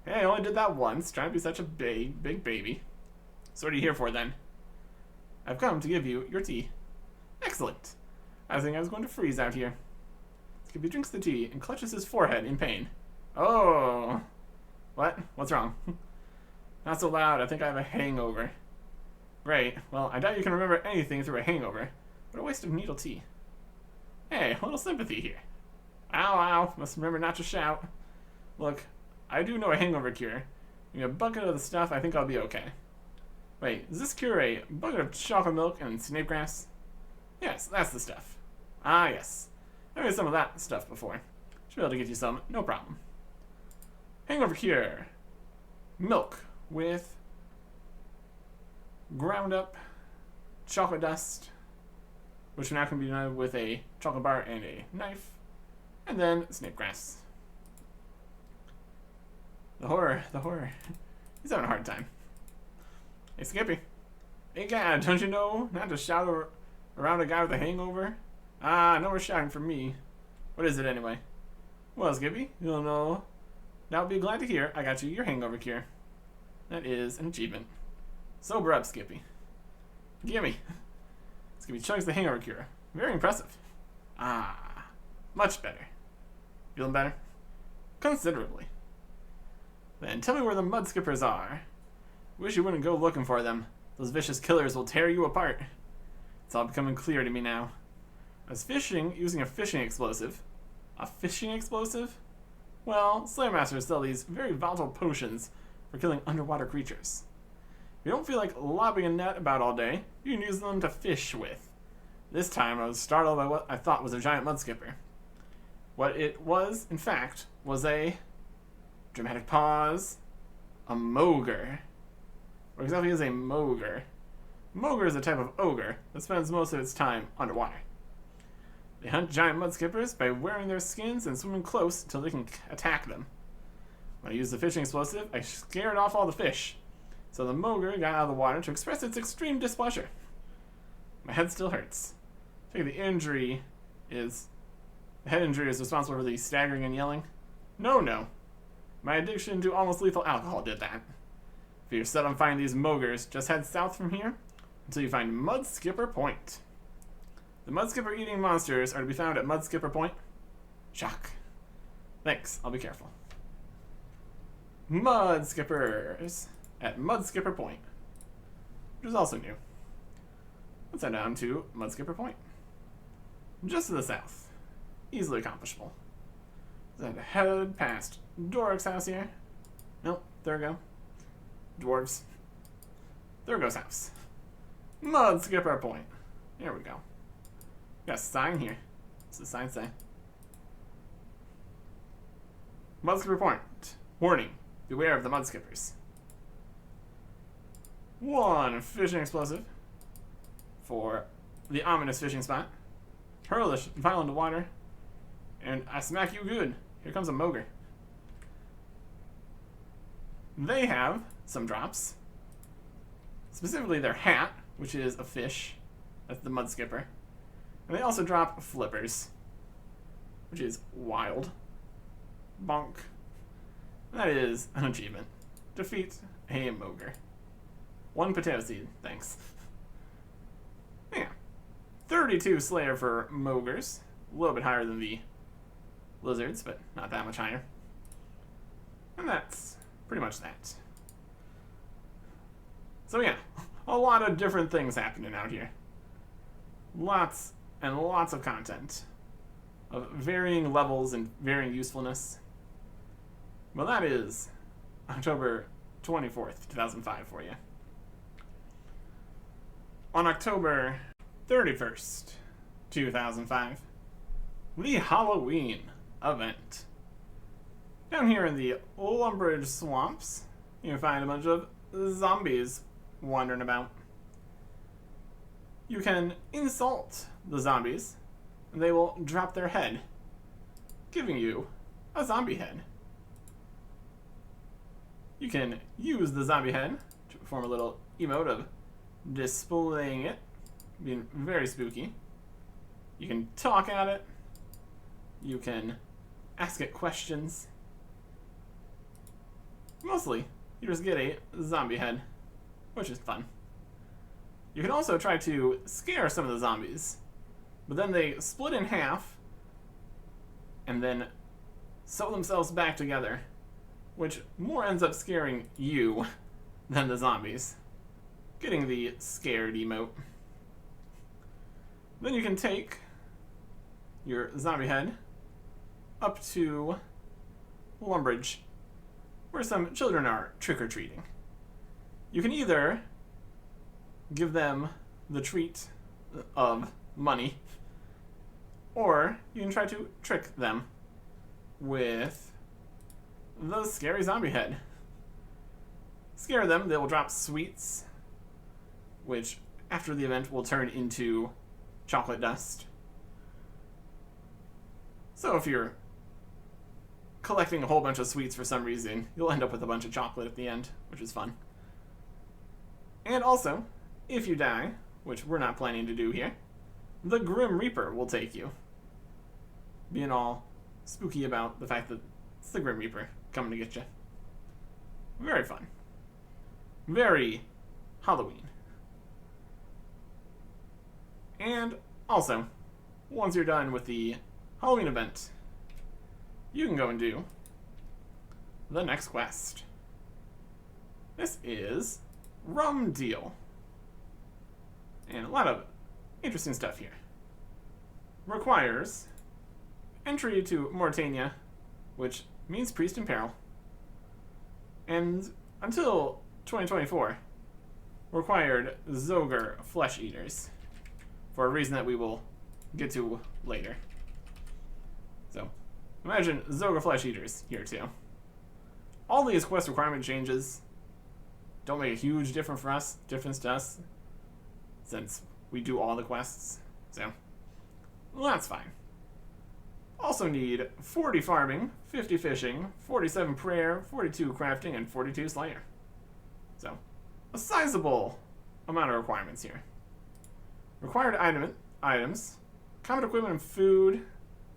Hey, I only did that once. Trying to be such a big baby. So what are you here for then? I've come to give you your tea. Excellent. I think I was going to freeze out here. Skippy drinks the tea and clutches his forehead in pain. Oh. What? What's wrong? Not so loud. I think I have a hangover. Great. Well, I doubt you can remember anything through a hangover. What a waste of needle tea. Hey, a little sympathy here. Ow, ow. Must remember not to shout. Look, I do know a hangover cure. Give me a bucket of the stuff, I think I'll be okay. Wait, does this cure a bucket of chocolate milk and snape grass? Yes, that's the stuff. Ah, yes. I've made some of that stuff before. Should be able to get you some, no problem. Hangover cure. Milk with ground up chocolate dust, which now can be done with a chocolate bar and a knife, and then snape grass. The horror, the horror. He's having a hard time. Hey, Skippy. Hey, God, don't you know not to shout around a guy with a hangover? Ah, no more shouting from me. What is it, anyway? Well, Skippy, you'll know. Now, be glad to hear I got you your hangover cure. That is an achievement. Sober up, Skippy. Gimme. Skippy chugs the hangover cure. Very impressive. Ah, much better. Feeling better? Considerably. Then tell me where the mud skippers are. Wish you wouldn't go looking for them. Those vicious killers will tear you apart. It's all becoming clear to me now. I was fishing using a fishing explosive. A fishing explosive? Well, Slayer Masters sell these very volatile potions for killing underwater creatures. If you don't feel like lobbing a net about all day, you can use them to fish with. This time I was startled by what I thought was a giant mud skipper. What it was, in fact, was a... dramatic pause. A mogre. What exactly is a mogre? Mogre is a type of ogre that spends most of its time underwater. They hunt giant mud skippers by wearing their skins and swimming close until they can attack them. When I used the fishing explosive, I scared off all the fish, so the mogre got out of the water to express its extreme displeasure. My head still hurts. I think the head injury is responsible for the staggering and yelling. No. My addiction to almost lethal alcohol did that. If you're set on finding these mogres, just head south from here until you find Mud Skipper Point. The Mud Skipper eating monsters are to be found at Mud Skipper Point. Shock. Thanks, I'll be careful. Mud Skippers at Mud Skipper Point, which is also new. Let's head down to Mud Skipper Point. Just to the south. Easily accomplishable. Then head past Doric's house here. Nope, there we go. Dwarves. There goes house. Mud Skipper Point. Here we go. Got a sign here. What's the sign say? Mud Skipper Point. Warning. Beware of the mud skippers. 1 fishing explosive for the ominous fishing spot. Hurl the vial into water, and I smack you good. Here comes a mogre. They have some drops. Specifically their hat, which is a fish. That's the mud skipper. And they also drop flippers, which is wild. Bonk. That is an achievement. Defeat a mogre. 1 potato seed, thanks. Yeah. 32 Slayer for mogres. A little bit higher than the lizards, but not that much higher. And that's pretty much that. So yeah, a lot of different things happening out here. Lots and lots of content of varying levels and varying usefulness. Well, that is October 24th, 2005 for you. On October 31st, 2005, the Halloween event. Down here in the Lumbridge Swamps, you can find a bunch of zombies wandering about. You can insult the zombies, and they will drop their head, giving you a zombie head. You can use the zombie head to perform a little emote of displaying it, being very spooky. You can talk at it. You can ask it questions. Mostly, you just get a zombie head, which is fun. You can also try to scare some of the zombies, but then they split in half and then sew themselves back together, which more ends up scaring you than the zombies. Getting the scared emote. Then you can take your zombie head up to Lumbridge, where some children are trick-or-treating. You can either give them the treat of money, or you can try to trick them with the scary zombie head. Scare them, they will drop sweets, which after the event will turn into chocolate dust. So if you're collecting a whole bunch of sweets for some reason, you'll end up with a bunch of chocolate at the end, which is fun. And also, if you die, which we're not planning to do here, the Grim Reaper will take you. Being all spooky about the fact that it's the Grim Reaper coming to get you. Very fun. Very Halloween. And also, once you're done with the Halloween event, you can go and do the next quest. This is Rum Deal. And a lot of interesting stuff here. Requires entry to Mauritania, which means Priest in Peril. And until 2024, required Zogre Flesh Eaters, for a reason that we will get to later. So, imagine Zogre Flesh Eaters here too. All these quest requirement changes don't make a huge difference to us, since we do all the quests, so well, that's fine. Also need 40 farming, 50 fishing, 47 prayer, 42 crafting, and 42 slayer. So, a sizable amount of requirements here. Required items, combat equipment and food,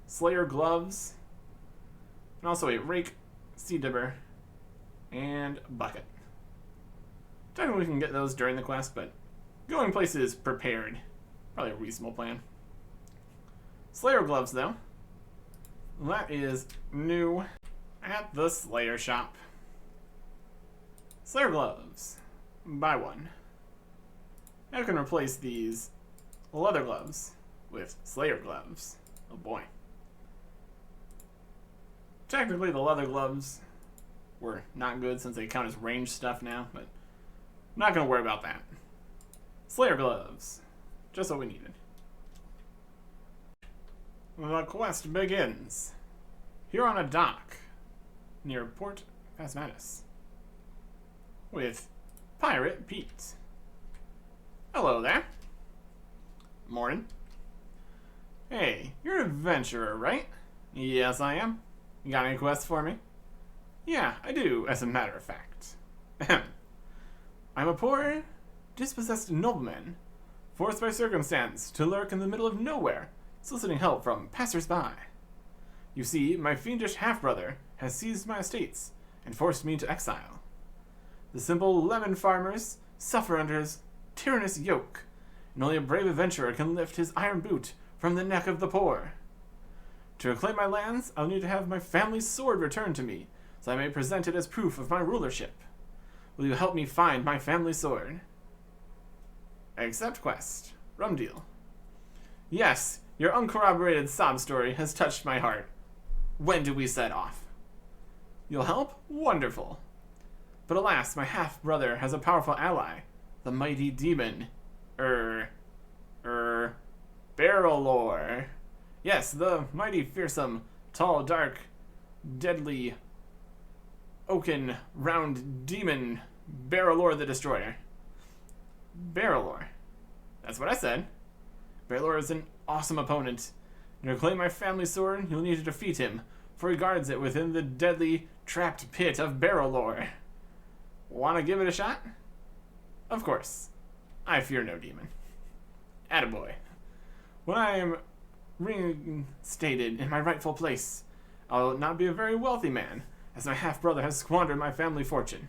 slayer gloves, and also a rake, seed dibber, and bucket. Technically we can get those during the quest, but going places prepared, probably a reasonable plan. Slayer gloves though, that is new at the Slayer shop. Slayer gloves, buy one. Now you can replace these leather gloves with Slayer gloves. Oh boy. Technically the leather gloves were not good since they count as range stuff now, but I'm not going to worry about that. Slayer gloves, just what we needed. The quest begins here on a dock near Port Phasmatis with Pirate Pete. Hello there. Morning. Hey, you're an adventurer, right? Yes, I am. You got any quests for me? Yeah, I do, as a matter of fact. I'm a poor, dispossessed nobleman, forced by circumstance to lurk in the middle of nowhere, soliciting help from passers-by. You see, my fiendish half-brother has seized my estates and forced me into exile. The simple lemon farmers suffer under his tyrannous yoke, and only a brave adventurer can lift his iron boot from the neck of the poor. To reclaim my lands, I'll need to have my family's sword returned to me, so I may present it as proof of my rulership. Will you help me find my family's sword? Accept quest. Rum deal. Yes, your uncorroborated sob story has touched my heart. When do we set off? You'll help? Wonderful. But alas, my half-brother has a powerful ally, the mighty demon, Barrelor. Yes, the mighty, fearsome, tall, dark, deadly, oaken, round demon, Barrelor the Destroyer. Barrelor. That's what I said. Barrelor is an awesome opponent. And to reclaim my family sword, you'll need to defeat him, for he guards it within the deadly, trapped pit of Barrelor. Wanna give it a shot? Of course. I fear no demon. Attaboy. When I am reinstated in my rightful place, I'll not be a very wealthy man, as my half-brother has squandered my family fortune.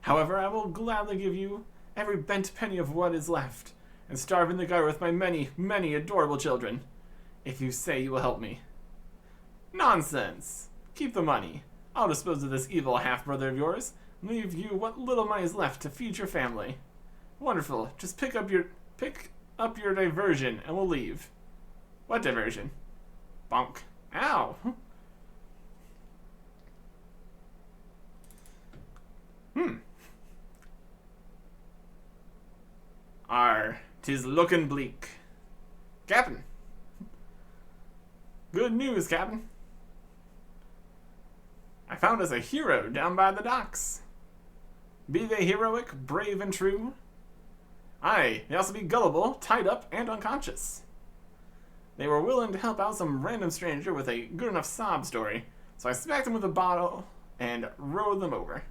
However, I will gladly give you every bent penny of what is left, and starve in the gutter with my many, many adorable children, if you say you will help me. Nonsense! Keep the money. I'll dispose of this evil half-brother of yours, and leave you what little money is left to feed your family. Wonderful. Just pick up your diversion, and we'll leave. What diversion? Bonk. Ow! Tis looking bleak. Captain. Good news, Captain. I found us a hero down by the docks. Be they heroic, brave, and true? Aye, they also be gullible, tied up, and unconscious. They were willing to help out some random stranger with a good enough sob story, so I smacked them with a bottle and rowed them over.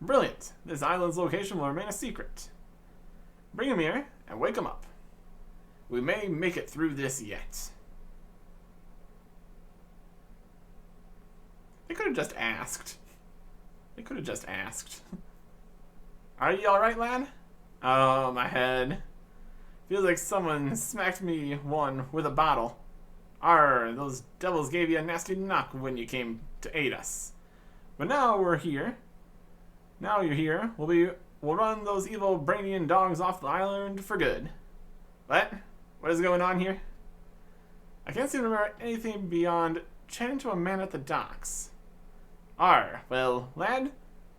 Brilliant. This island's location will remain a secret. Bring him here and wake him up. We may make it through this yet. They could have just asked. Are you alright, lad? Oh, my head. Feels like someone smacked me one with a bottle. Arr, those devils gave you a nasty knock when you came to aid us. But now we're here. Now you're here. We'll run those evil Brainian dogs off the island for good. What? What is going on here? I can't seem to remember anything beyond chatting to a man at the docks. Well, lad,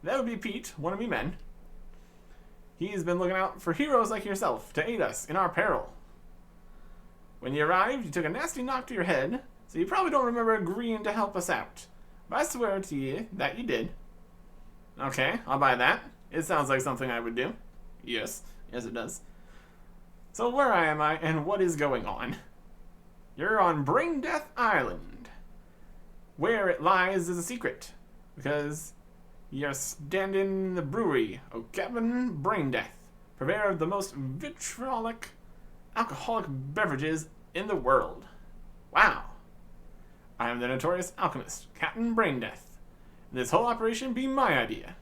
that would be Pete, one of me men. He's been looking out for heroes like yourself to aid us in our peril. When you arrived, you took a nasty knock to your head, so you probably don't remember agreeing to help us out. But I swear to you that you did. Okay, I'll buy that. It sounds like something I would do. Yes, it does. So where am I, and what is going on? You're on Brain Death Island. Where it lies is a secret, because you're standing in the brewery of Captain Brain Death, purveyor of the most vitriolic alcoholic beverages in the world. Wow. I am the notorious alchemist, Captain Brain Death. This whole operation be my idea.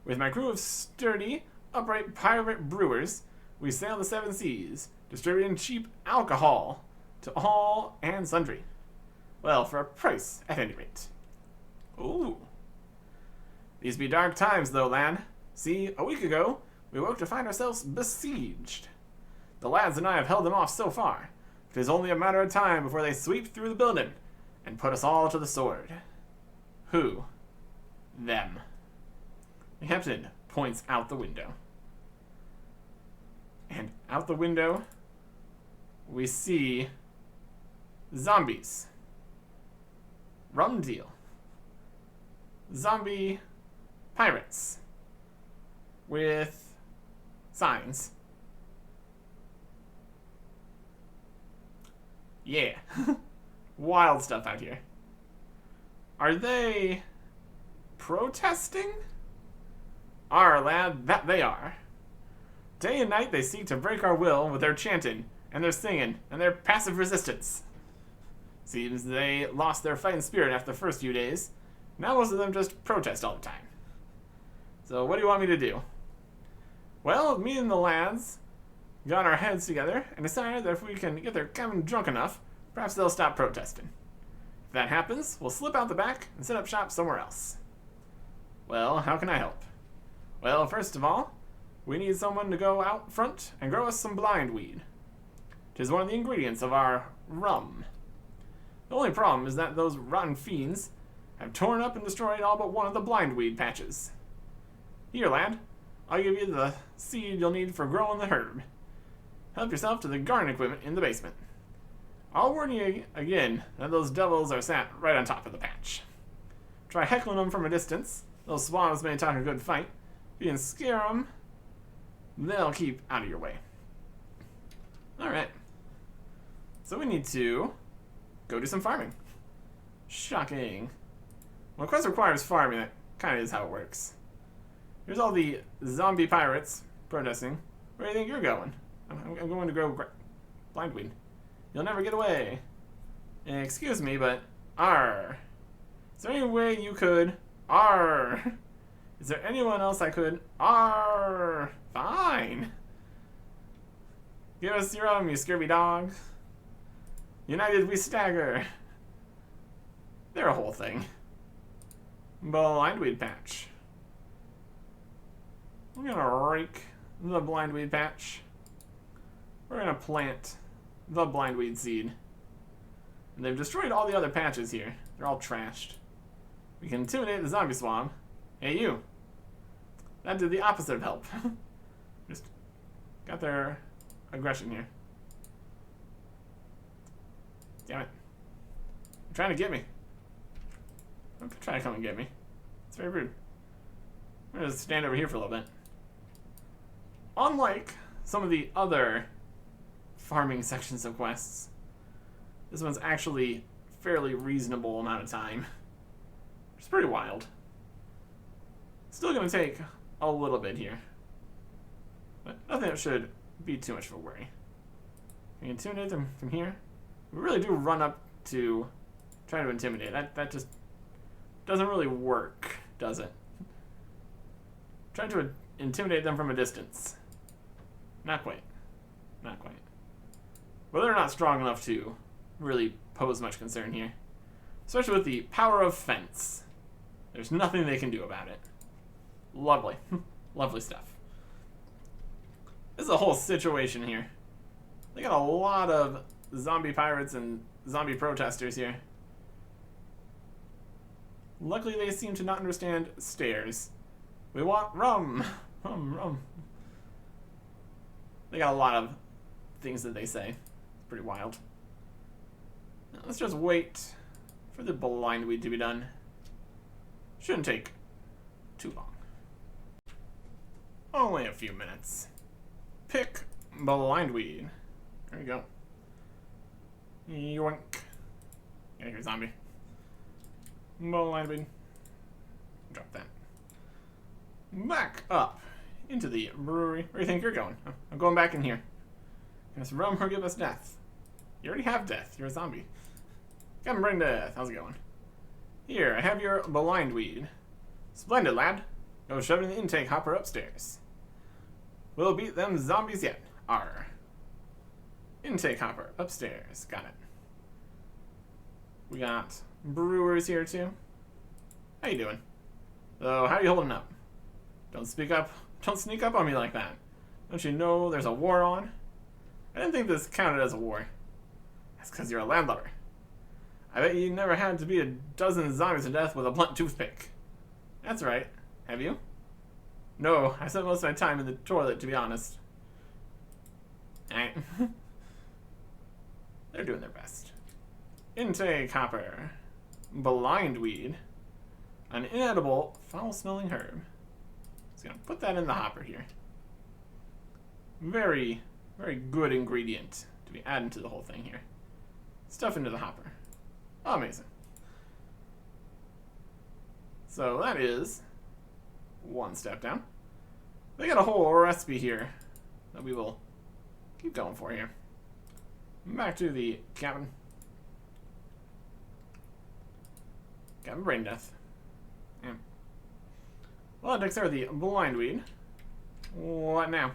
With my crew of sturdy, upright pirate brewers, we sail the seven seas, distributing cheap alcohol to all and sundry. Well, for a price, at any rate. Ooh. These be dark times, though, lad. See, a week ago, we woke to find ourselves besieged. The lads and I have held them off so far. It is only a matter of time before they sweep through the building and put us all to the sword. Who? Them. The captain points out the window. And out the window, we see zombies. Rum deal. Zombie pirates. With signs. Yeah. Wild stuff out here. Are they protesting? Lad, that they are. Day and night they seek to break our will with their chanting, and their singing, and their passive resistance. Seems they lost their fighting spirit after the first few days. Now most of them just protest all the time. So what do you want me to do? Well, me and the lads got our heads together and decided that if we can get their cabin drunk enough, perhaps they'll stop protesting. If that happens, we'll slip out the back and set up shop somewhere else. Well, how can I help? Well, first of all, we need someone to go out front and grow us some blindweed. 'Tis one of the ingredients of our rum. The only problem is that those rotten fiends have torn up and destroyed all but one of the blindweed patches. Here, lad, I'll give you the seed you'll need for growing the herb. Help yourself to the garden equipment in the basement. I'll warn you again that those devils are sat right on top of the patch. Try heckling them from a distance. Those swabs may talk a good fight. If you can scare them, they'll keep out of your way. Alright. So we need to go do some farming. Shocking. When a quest requires farming, that kind of is how it works. Here's all the zombie pirates protesting. Where do you think you're going? I'm going to grow blindweed. You'll never get away. Excuse me, but is there any way you could is there anyone else I could Fine. Give us your own, you scurvy dog. United we stagger. They're a whole thing. Blindweed patch. We're gonna rake the blindweed patch. We're gonna plant the blindweed seed. And they've destroyed all the other patches here. They're all trashed. We can intimidate the zombie swarm. Hey, you. That did the opposite of help. Just got their aggression here. Damn it. You're trying to get me. Don't try to come and get me. It's very rude. I'm gonna just stand over here for a little bit. Unlike some of the other farming sections of quests, this one's actually fairly reasonable amount of time. It's pretty wild. Still gonna take a little bit here, but nothing that should be too much of a worry. We intimidate them from here. We really do run up to try to intimidate. That just doesn't really work, does it? Trying to intimidate them from a distance. Not quite. Not quite. But they're not strong enough to really pose much concern here. Especially with the power of fence. There's nothing they can do about it. Lovely. Lovely stuff. This is a whole situation here. They got a lot of zombie pirates and zombie protesters here. Luckily, they seem to not understand stairs. We want rum. Rum. They got a lot of things that they say. It's pretty wild. Now, let's just wait for the blindweed to be done. Shouldn't take too long. Only a few minutes. Pick blindweed. There we go. Yoink. Yeah, here's zombie. Blindweed. Drop that. Back up into the brewery. Where do you think you're going? Oh, I'm going back in here. Give us rum or give us death. You already have death. You're a zombie. Come bring death. How's it going? Here, I have your blindweed. Splendid, lad. Go shove it in the intake hopper upstairs. We'll beat them zombies yet. Arr. Intake hopper upstairs. Got it. We got brewers here too. How you doing? So, how are you holding up? Don't speak up. Don't sneak up on me like that. Don't you know there's a war on? I didn't think this counted as a war. That's because you're a landlubber. I bet you never had to beat a dozen zombies to death with a blunt toothpick. That's right. Have you? No, I spent most of my time in the toilet, to be honest. Alright. They're doing their best. Intake hopper. Blindweed. An inedible, foul-smelling herb. Just gonna put that in the hopper here. Very, very good ingredient to be added to the whole thing here. Stuff into the hopper. Amazing. So that is one step down. They got a whole recipe here that we will keep going for here. Back to the cabin. Cabin brain death. Yeah. Well, that takes care of the blindweed. What now?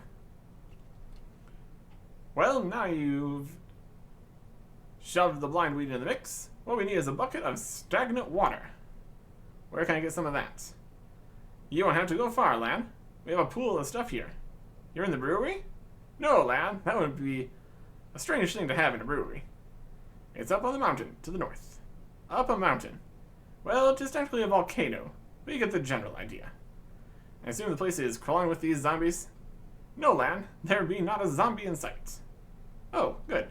Well, now you've shoved the blindweed in the mix. What we need is a bucket of stagnant water. Where can I get some of that? You won't have to go far, lad. We have a pool of stuff here. You're in the brewery? No, lad. That would be a strange thing to have in a brewery. It's up on the mountain to the north. Up a mountain. Well, it's just actually a volcano, but you get the general idea. I assume the place is crawling with these zombies? No, lad. There be not a zombie in sight. Oh, good.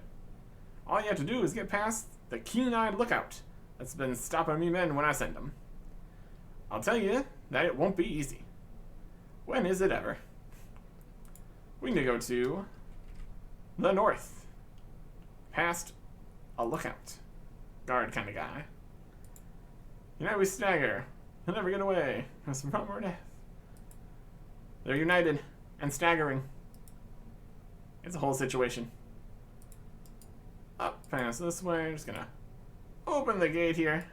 All you have to do is get past the keen-eyed lookout that's been stopping me men when I send them. I'll tell you that it won't be easy. When is it ever? We need to go to the north. Past a lookout. Guard kind of guy. United we stagger. He'll never get away. It's rum or death. They're united and staggering. It's a whole situation. Up past this way. Just gonna open the gate here.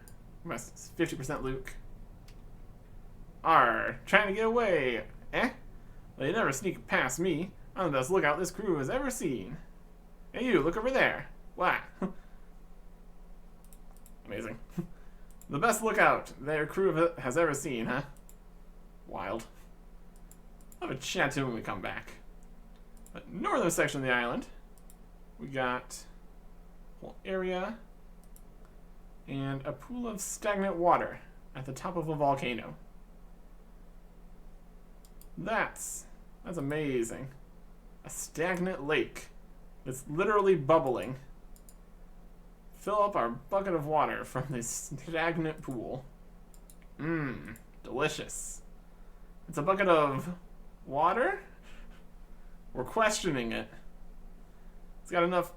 Must 50% Luke. Are trying to get away. Eh? They never sneak past me. I'm the best lookout this crew has ever seen. Hey you, look over there. Wow. Amazing. The best lookout their crew has ever seen, huh? Wild. I'll have a chat to him when we come back. But northern section of the island, we got a whole area and a pool of stagnant water at the top of a volcano. That's amazing. A stagnant lake that's literally bubbling. Fill up our bucket of water from this stagnant pool. Mmm, delicious. It's a bucket of water? We're questioning it. It's got enough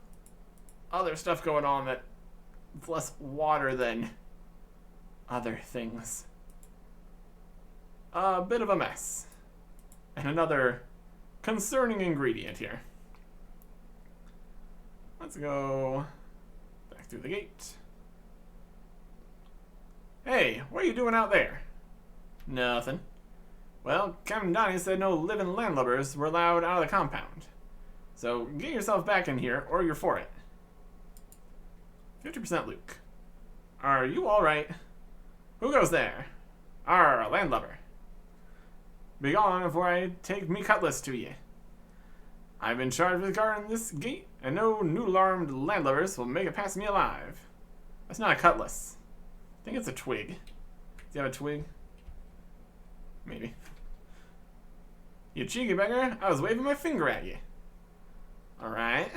other stuff going on that it's less water than other things. A bit of a mess. And another concerning ingredient here. Let's go back through the gate. Hey, what are you doing out there? Nothing. Well, Captain Donnie said no living landlubbers were allowed out of the compound. So get yourself back in here, or you're for it. 50% Luke. Are you alright? Who goes there? A landlubber. Be gone before I take me cutlass to ye. I've been charged with guarding this gate, and no new-alarmed landlubbers will make it past me alive. That's not a cutlass. I think it's a twig. Does he have a twig? Maybe. You cheeky beggar, I was waving my finger at you. Alright.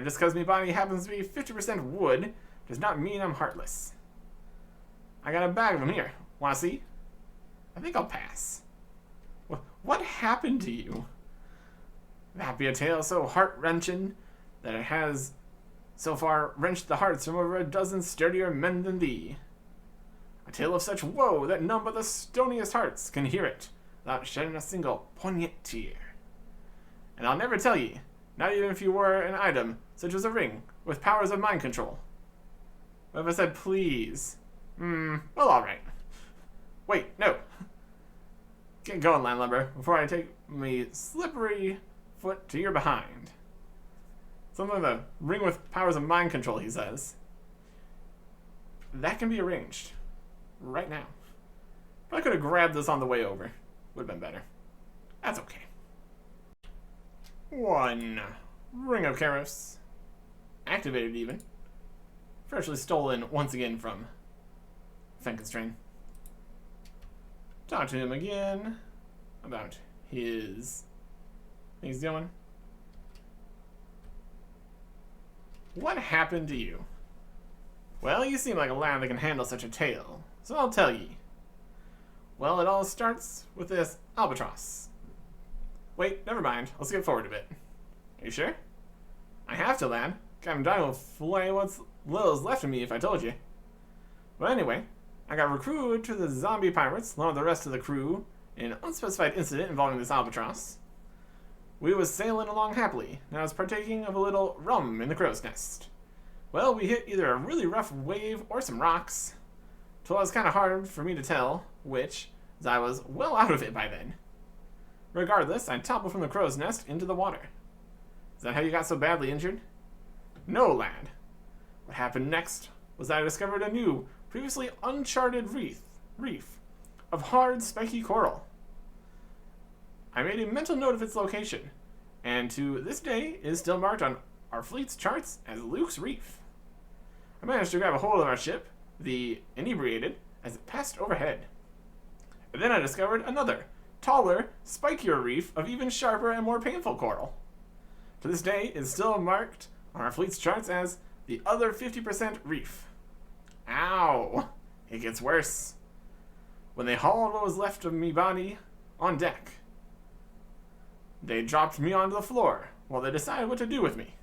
Just because me body happens to be 50% wood does not mean I'm heartless. I got a bag of them here. Wanna see? I think I'll pass. What happened to you? That be a tale so heart-wrenching that it has so far wrenched the hearts from over a dozen sturdier men than thee. A tale of such woe that none but the stoniest hearts can hear it without shedding a single poignant tear. And I'll never tell ye, not even if you were an item such as a ring with powers of mind control. What if I said please? Well, alright. Wait, no. Get going, landlubber, before I take me slippery foot to your behind. Something like the ring with powers of mind control, he says. That can be arranged. Right now. I could have grabbed this on the way over. Would have been better. That's okay. 1. Ring of Karos. Activated even. Freshly stolen once again from Fenkenstrain. Talk to him again about his thing he's doing. What happened to you? Well, you seem like a lad that can handle such a tale, so I'll tell ye. Well, it all starts with this albatross. Wait, never mind. I'll skip forward a bit. Are you sure? I have to, lad. Captain Donnie will flay what's little's left of me if I told you. But anyway, I got recruited to the zombie pirates along with the rest of the crew in an unspecified incident involving this albatross. We was sailing along happily, and I was partaking of a little rum in the crow's nest. Well, we hit either a really rough wave or some rocks. So it was kind of hard for me to tell which, as I was well out of it by then. Regardless, I toppled from the crow's nest into the water. Is that how you got so badly injured? No, lad. What happened next was that I discovered a new, previously uncharted reef of hard, spiky coral. I made a mental note of its location, and to this day is still marked on our fleet's charts as Luke's Reef. I managed to grab a hold of our ship, the Inebriated, as it passed overhead. And then I discovered another, taller, spikier reef of even sharper and more painful coral. To this day, it is still marked on our fleet's charts as the other 50% reef. Ow! It gets worse. When they hauled what was left of me body on deck, they dropped me onto the floor while they decided what to do with me.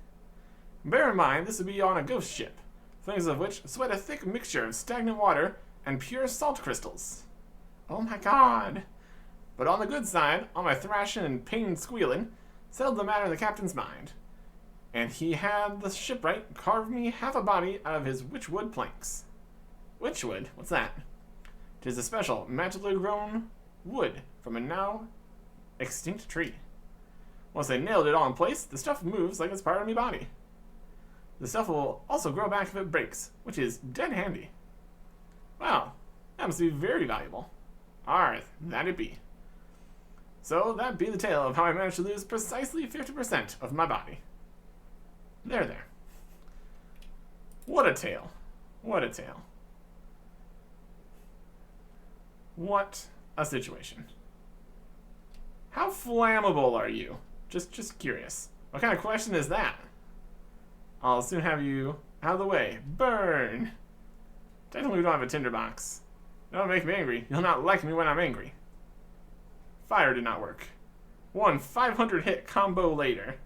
Bear in mind, this would be on a ghost ship, things of which sweat a thick mixture of stagnant water and pure salt crystals. Oh my god! But on the good side, all my thrashing and pain squealing settled the matter in the captain's mind, and he had the shipwright carve me half a body out of his witchwood planks. Witchwood? What's that? 'Tis a special, magically grown wood from a now extinct tree. Once I nailed it all in place, the stuff moves like it's part of my body. The stuff will also grow back if it breaks, which is dead handy. Wow, that must be very valuable. Alright, that it be. So that be the tale of how I managed to lose precisely 50% of my body. There. What a tale. What a tale. What a situation. How flammable are you? Just curious. What kind of question is that? I'll soon have you out of the way. Burn! Technically we don't have a tinderbox. Don't make me angry. You'll not like me when I'm angry. Fire did not work. One 500 hit combo later.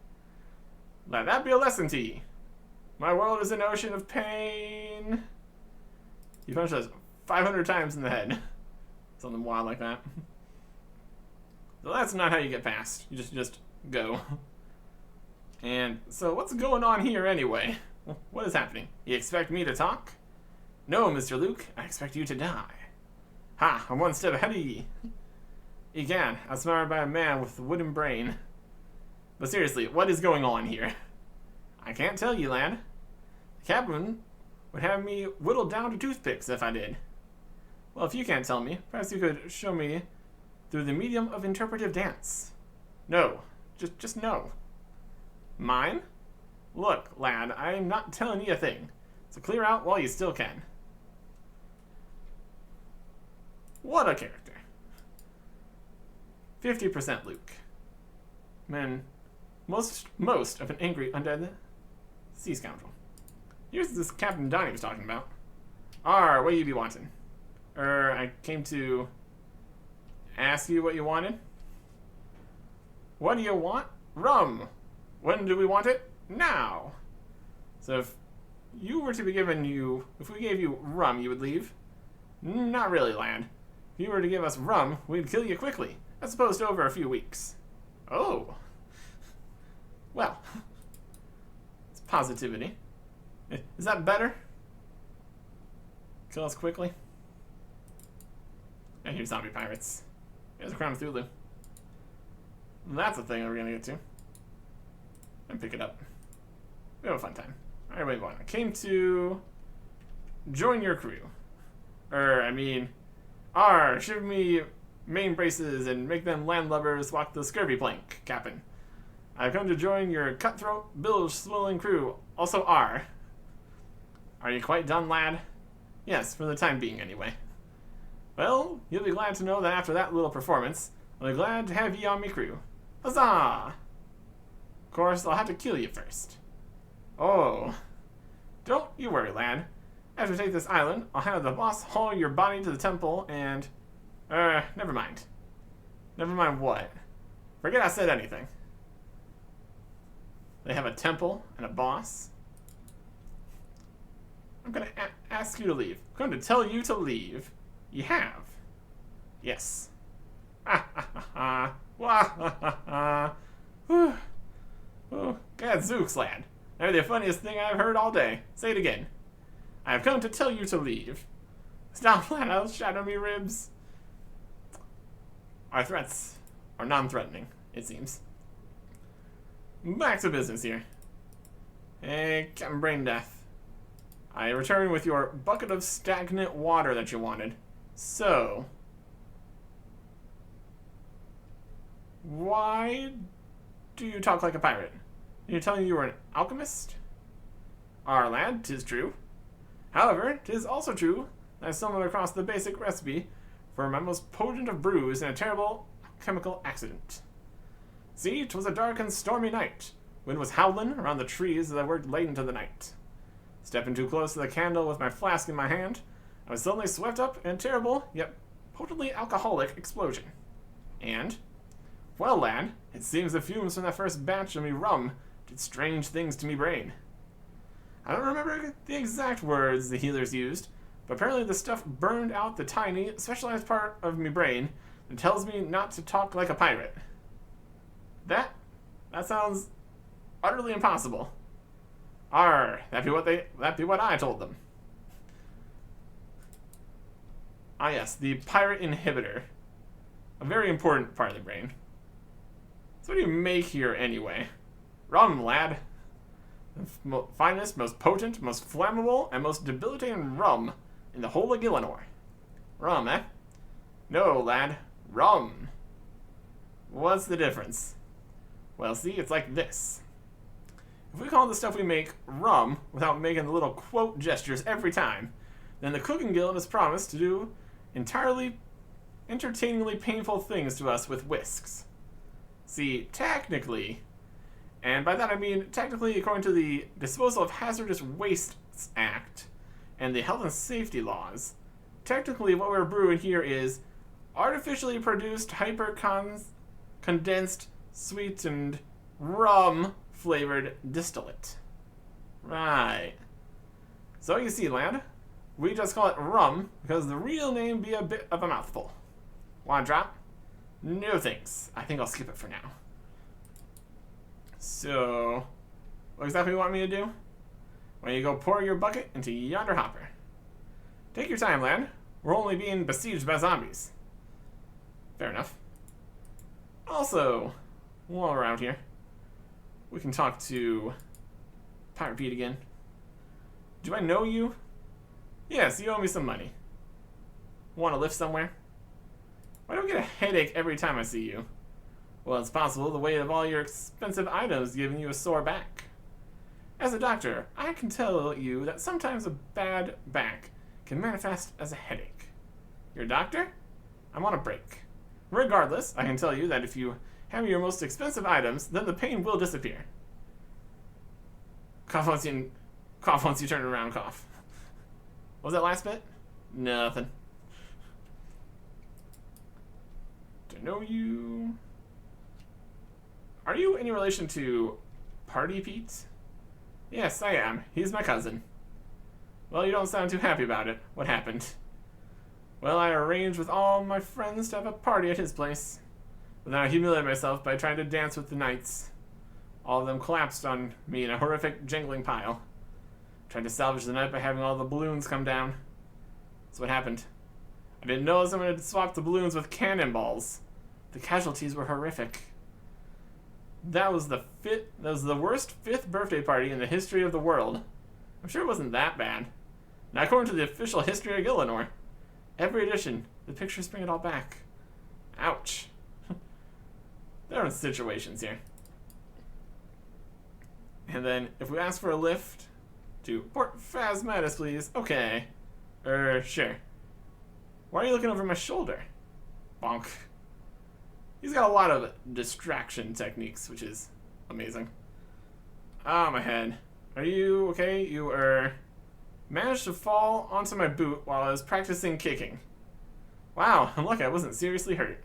Let that be a lesson to ye. My world is an ocean of pain. He punched us 500 times in the head. Something wild like that. So that's not how you get past. You just go. And so what's going on here anyway? What is happening? You expect me to talk? No, Mr. Luke. I expect you to die. Ha! I'm one step ahead of ye. Egad, outsmarted by a man with a wooden brain. But seriously, what is going on here? I can't tell you, lad. The captain would have me whittled down to toothpicks if I did. Well, if you can't tell me, perhaps you could show me through the medium of interpretive dance. No. Just no. Mine? Look, lad, I'm not telling you a thing. So clear out while you still can. What a character. 50% Luke. Man, most of an angry undead sea scoundrel. Here's this Captain Donnie was talking about. What you be wanting? I came to ask you what you wanted. What do you want? Rum. When do we want it? Now. So if you were to be given if we gave you rum, you would leave? Not really, lad. If you were to give us rum, we'd kill you quickly, as opposed to over a few weeks. Oh. Well. It's positivity. Is that better? Kill us quickly? And here's zombie pirates. Here's a Crown of Cthulhu. That's a thing that we're gonna get to. And pick it up. We have a fun time. Alright, wait, I came to join your crew. Shiv me main braces and make them landlubbers walk the scurvy plank, Captain. I've come to join your cutthroat, bilge-swilling crew, also R. Are you quite done, lad? Yes, for the time being, anyway. Well, you'll be glad to know that after that little performance, I'll be glad to have ye on me crew. Huzzah! Of course, I'll have to kill you first. Oh. Don't you worry, lad. After we take this island, I'll have the boss haul your body to the temple and... never mind. Never mind what? Forget I said anything. They have a temple and a boss. I'm gonna ask you to leave. I'm going to tell you to leave. You have. Yes. Ah ha ha ha. Wah ha ha ha. Whew. Oh, gadzooks, lad. They're the funniest thing I've heard all day. Say it again. I have come to tell you to leave. Stop, lad, I'll shatter me ribs. Our threats are non-threatening, it seems. Back to business here. Hey, Captain Brain Death. I return with your bucket of stagnant water that you wanted. So, why do you talk like a pirate? Are you telling me you were an alchemist? Our lad, 'tis true. However, 'tis also true that I stumbled across the basic recipe for my most potent of brews in a terrible chemical accident. See, 'twas a dark and stormy night. Wind was howling around the trees as I worked late into the night. Stepping too close to the candle with my flask in my hand, I was suddenly swept up in a terrible, yet potently alcoholic explosion. And, well, lad, it seems the fumes from that first batch of me rum did strange things to me brain. I don't remember the exact words the healers used, but apparently the stuff burned out the tiny, specialized part of me brain that tells me not to talk like a pirate. That sounds utterly impossible. That'd be what I told them. Ah yes, the pirate inhibitor. A very important part of the brain. So what do you make here anyway? Rum, lad. The finest, most potent, most flammable, and most debilitating rum in the whole of Gillinor. Rum, eh? No, lad. Rum. What's the difference? Well, see, it's like this. If we call the stuff we make rum without making the little quote gestures every time, then the Cooking Guild has promised to do entirely entertainingly painful things to us with whisks. See, technically, and by that I mean technically according to the Disposal of Hazardous Wastes Act and the Health and Safety laws, technically what we're brewing here is artificially produced condensed, sweetened, rum-flavored distillate. Right. So you see, lad, we just call it rum because the real name be a bit of a mouthful. Want a drop? No thanks. I think I'll skip it for now. So, what exactly you want me to do? Well, you go pour your bucket into yonder hopper. Take your time, lad. We're only being besieged by zombies. Fair enough. Also, while we're out here, we can talk to Pirate Pete again. Do I know you? Yes, you owe me some money. Want to live somewhere? Why do I get a headache every time I see you? Well, it's possible the weight of all your expensive items is giving you a sore back. As a doctor, I can tell you that sometimes a bad back can manifest as a headache. You're a doctor? I'm on a break. Regardless, I can tell you that if you have your most expensive items, then the pain will disappear. Cough once you turn around, cough. What was that last bit? Nothing. Do I know you? Are you any relation to Party Pete? Yes, I am. He's my cousin. Well, you don't sound too happy about it. What happened? Well, I arranged with all my friends to have a party at his place. But then I humiliated myself by trying to dance with the knights. All of them collapsed on me in a horrific jangling pile. Tried to salvage the night by having all the balloons come down. That's what happened. I didn't know someone had swapped the balloons with cannonballs. The casualties were horrific. That was the worst 5th birthday party in the history of the world. I'm sure it wasn't that bad. Now, according to the official history of Gillinor, every edition, the pictures bring it all back. Ouch. There are situations here. And then, if we ask for a lift to Port Phasmatis, please. Okay. Sure. Why are you looking over my shoulder? Bonk. He's got a lot of distraction techniques, which is amazing. Ah, my head. Are you okay? You managed to fall onto my boot while I was practicing kicking. Wow, I'm lucky I wasn't seriously hurt.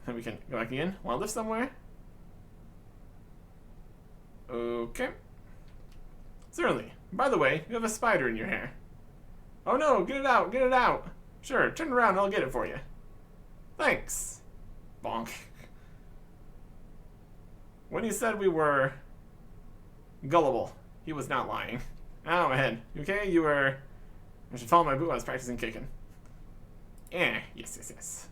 Then we can go back in. Want to lift somewhere? Okay. Certainly. By the way, you have a spider in your hair. Oh no, get it out, get it out. Sure, turn around and I'll get it for you. Thanks. Bonk. When he said we were gullible, he was not lying. Ow, my head. You okay? I should follow my boot while I was practicing kicking. Yes.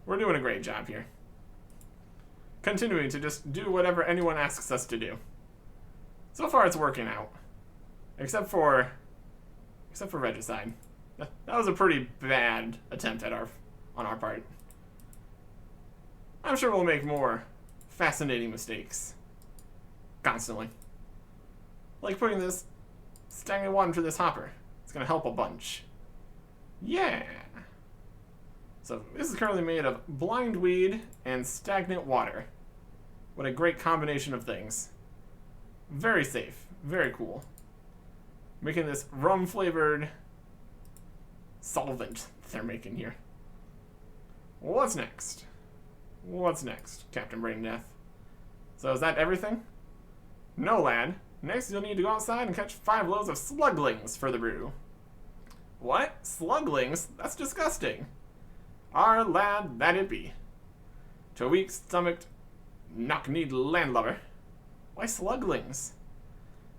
We're doing a great job here. Continuing to just do whatever anyone asks us to do. So far it's working out. Except for regicide. That was a pretty bad attempt on our part. I'm sure we'll make more fascinating mistakes. Constantly. Like putting this stagnant water into this hopper. It's gonna help a bunch. Yeah! So this is currently made of blind weed and stagnant water. What a great combination of things. Very safe. Very cool. Making this rum-flavored solvent they're making here. What's next? What's next, Captain Braindeath? So is that everything? No, lad. Next you'll need to go outside and catch 5 loads of sluglings for the brew. What? Sluglings? That's disgusting. Our lad, that it be. To a weak-stomached, knock-kneed landlubber. Why sluglings?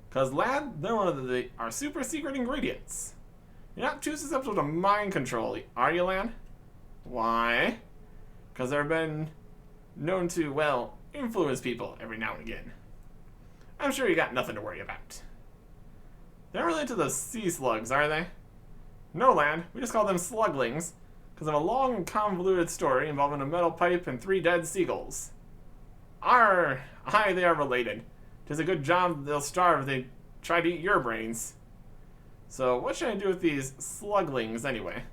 'Cause, lad, they're one of our super-secret ingredients. You're not too susceptible to mind control, are you, lad? Why? 'Cause there have been known to, well, influence people every now and again. I'm sure you got nothing to worry about. They're related to the sea slugs, are they? No, lad. We just call them sluglings because of a long and convoluted story involving a metal pipe and 3 dead seagulls. Aye, they are related. 'Tis a good job they'll starve if they try to eat your brains. So what should I do with these sluglings anyway?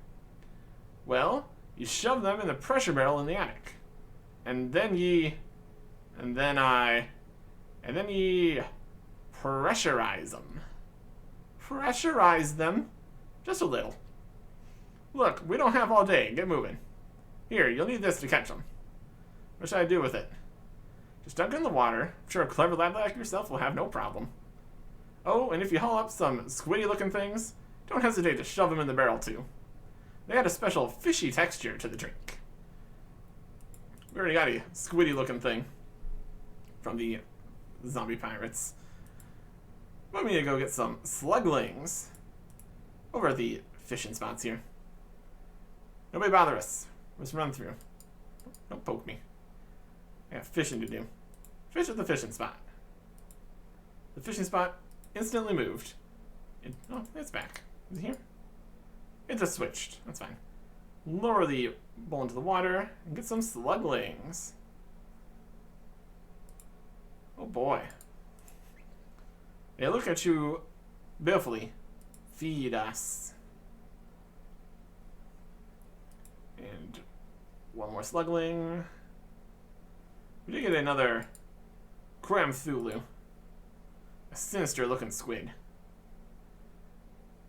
Well, you shove them in the pressure barrel in the attic. And then ye pressurize them. Pressurize them? Just a little. Look, we don't have all day. Get moving. Here, you'll need this to catch them. What should I do with it? Just dunk it in the water. I'm sure a clever lad like yourself will have no problem. Oh, and if you haul up some squiddy-looking things, don't hesitate to shove them in the barrel too. They add a special fishy texture to the drink. We already got a squiddy-looking thing from the zombie pirates. Want me to go get some sluglings over at the fishing spots here. Nobody bother us. Let's run through. Don't poke me. I got fishing to do. Fish at the fishing spot. The fishing spot instantly moved. Oh, it's back. Is it here? It just switched. That's fine. Lower the bowl into the water and get some sluglings. Oh boy. They look at you balefully. Feed us. And one more slugling. We did get another Cramthulu. A sinister looking squid.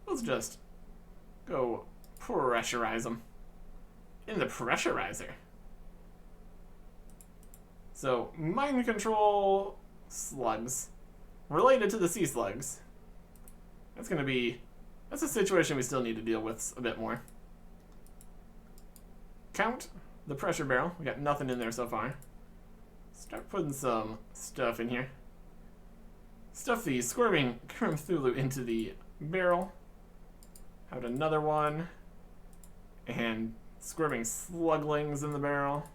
Let's just go pressurize them. In the pressurizer. So, mind control slugs. Related to the sea slugs. That's a situation we still need to deal with a bit more. Count the pressure barrel. We got nothing in there so far. Start putting some stuff in here. Stuff the squirming Cramthulu into the barrel. Have another one. And squirming sluglings in the barrel.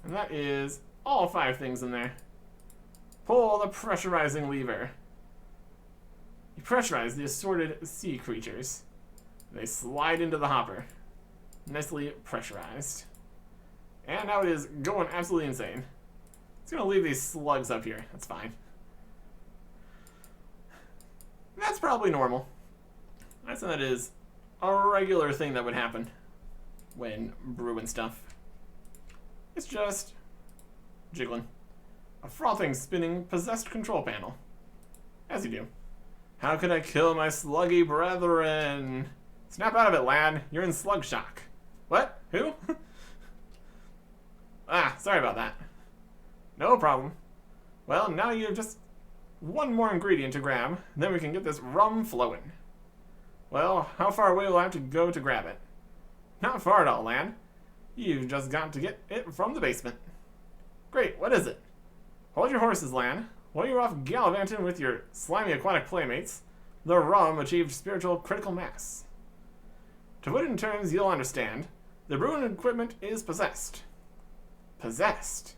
And that is all 5 things in there. Pull the pressurizing lever. You pressurize the assorted sea creatures. They slide into the hopper. Nicely pressurized. And now it is going absolutely insane. It's going to leave these slugs up here. That's fine. That's probably normal. I'd say that is a regular thing that would happen when brewing stuff. It's just jiggling. A frothing, spinning, possessed control panel. As you do. How could I kill my sluggy brethren? Snap out of it, lad. You're in slug shock. What? Who? Sorry about that. No problem. Well, now you have just one more ingredient to grab, and then we can get this rum flowing. Well, how far away will I have to go to grab it? Not far at all, lad. You've just got to get it from the basement. Great, what is it? Hold your horses, lad. While you're off gallivanting with your slimy aquatic playmates, the rum achieved spiritual critical mass. To put it in terms you'll understand, the brewing equipment is possessed. Possessed?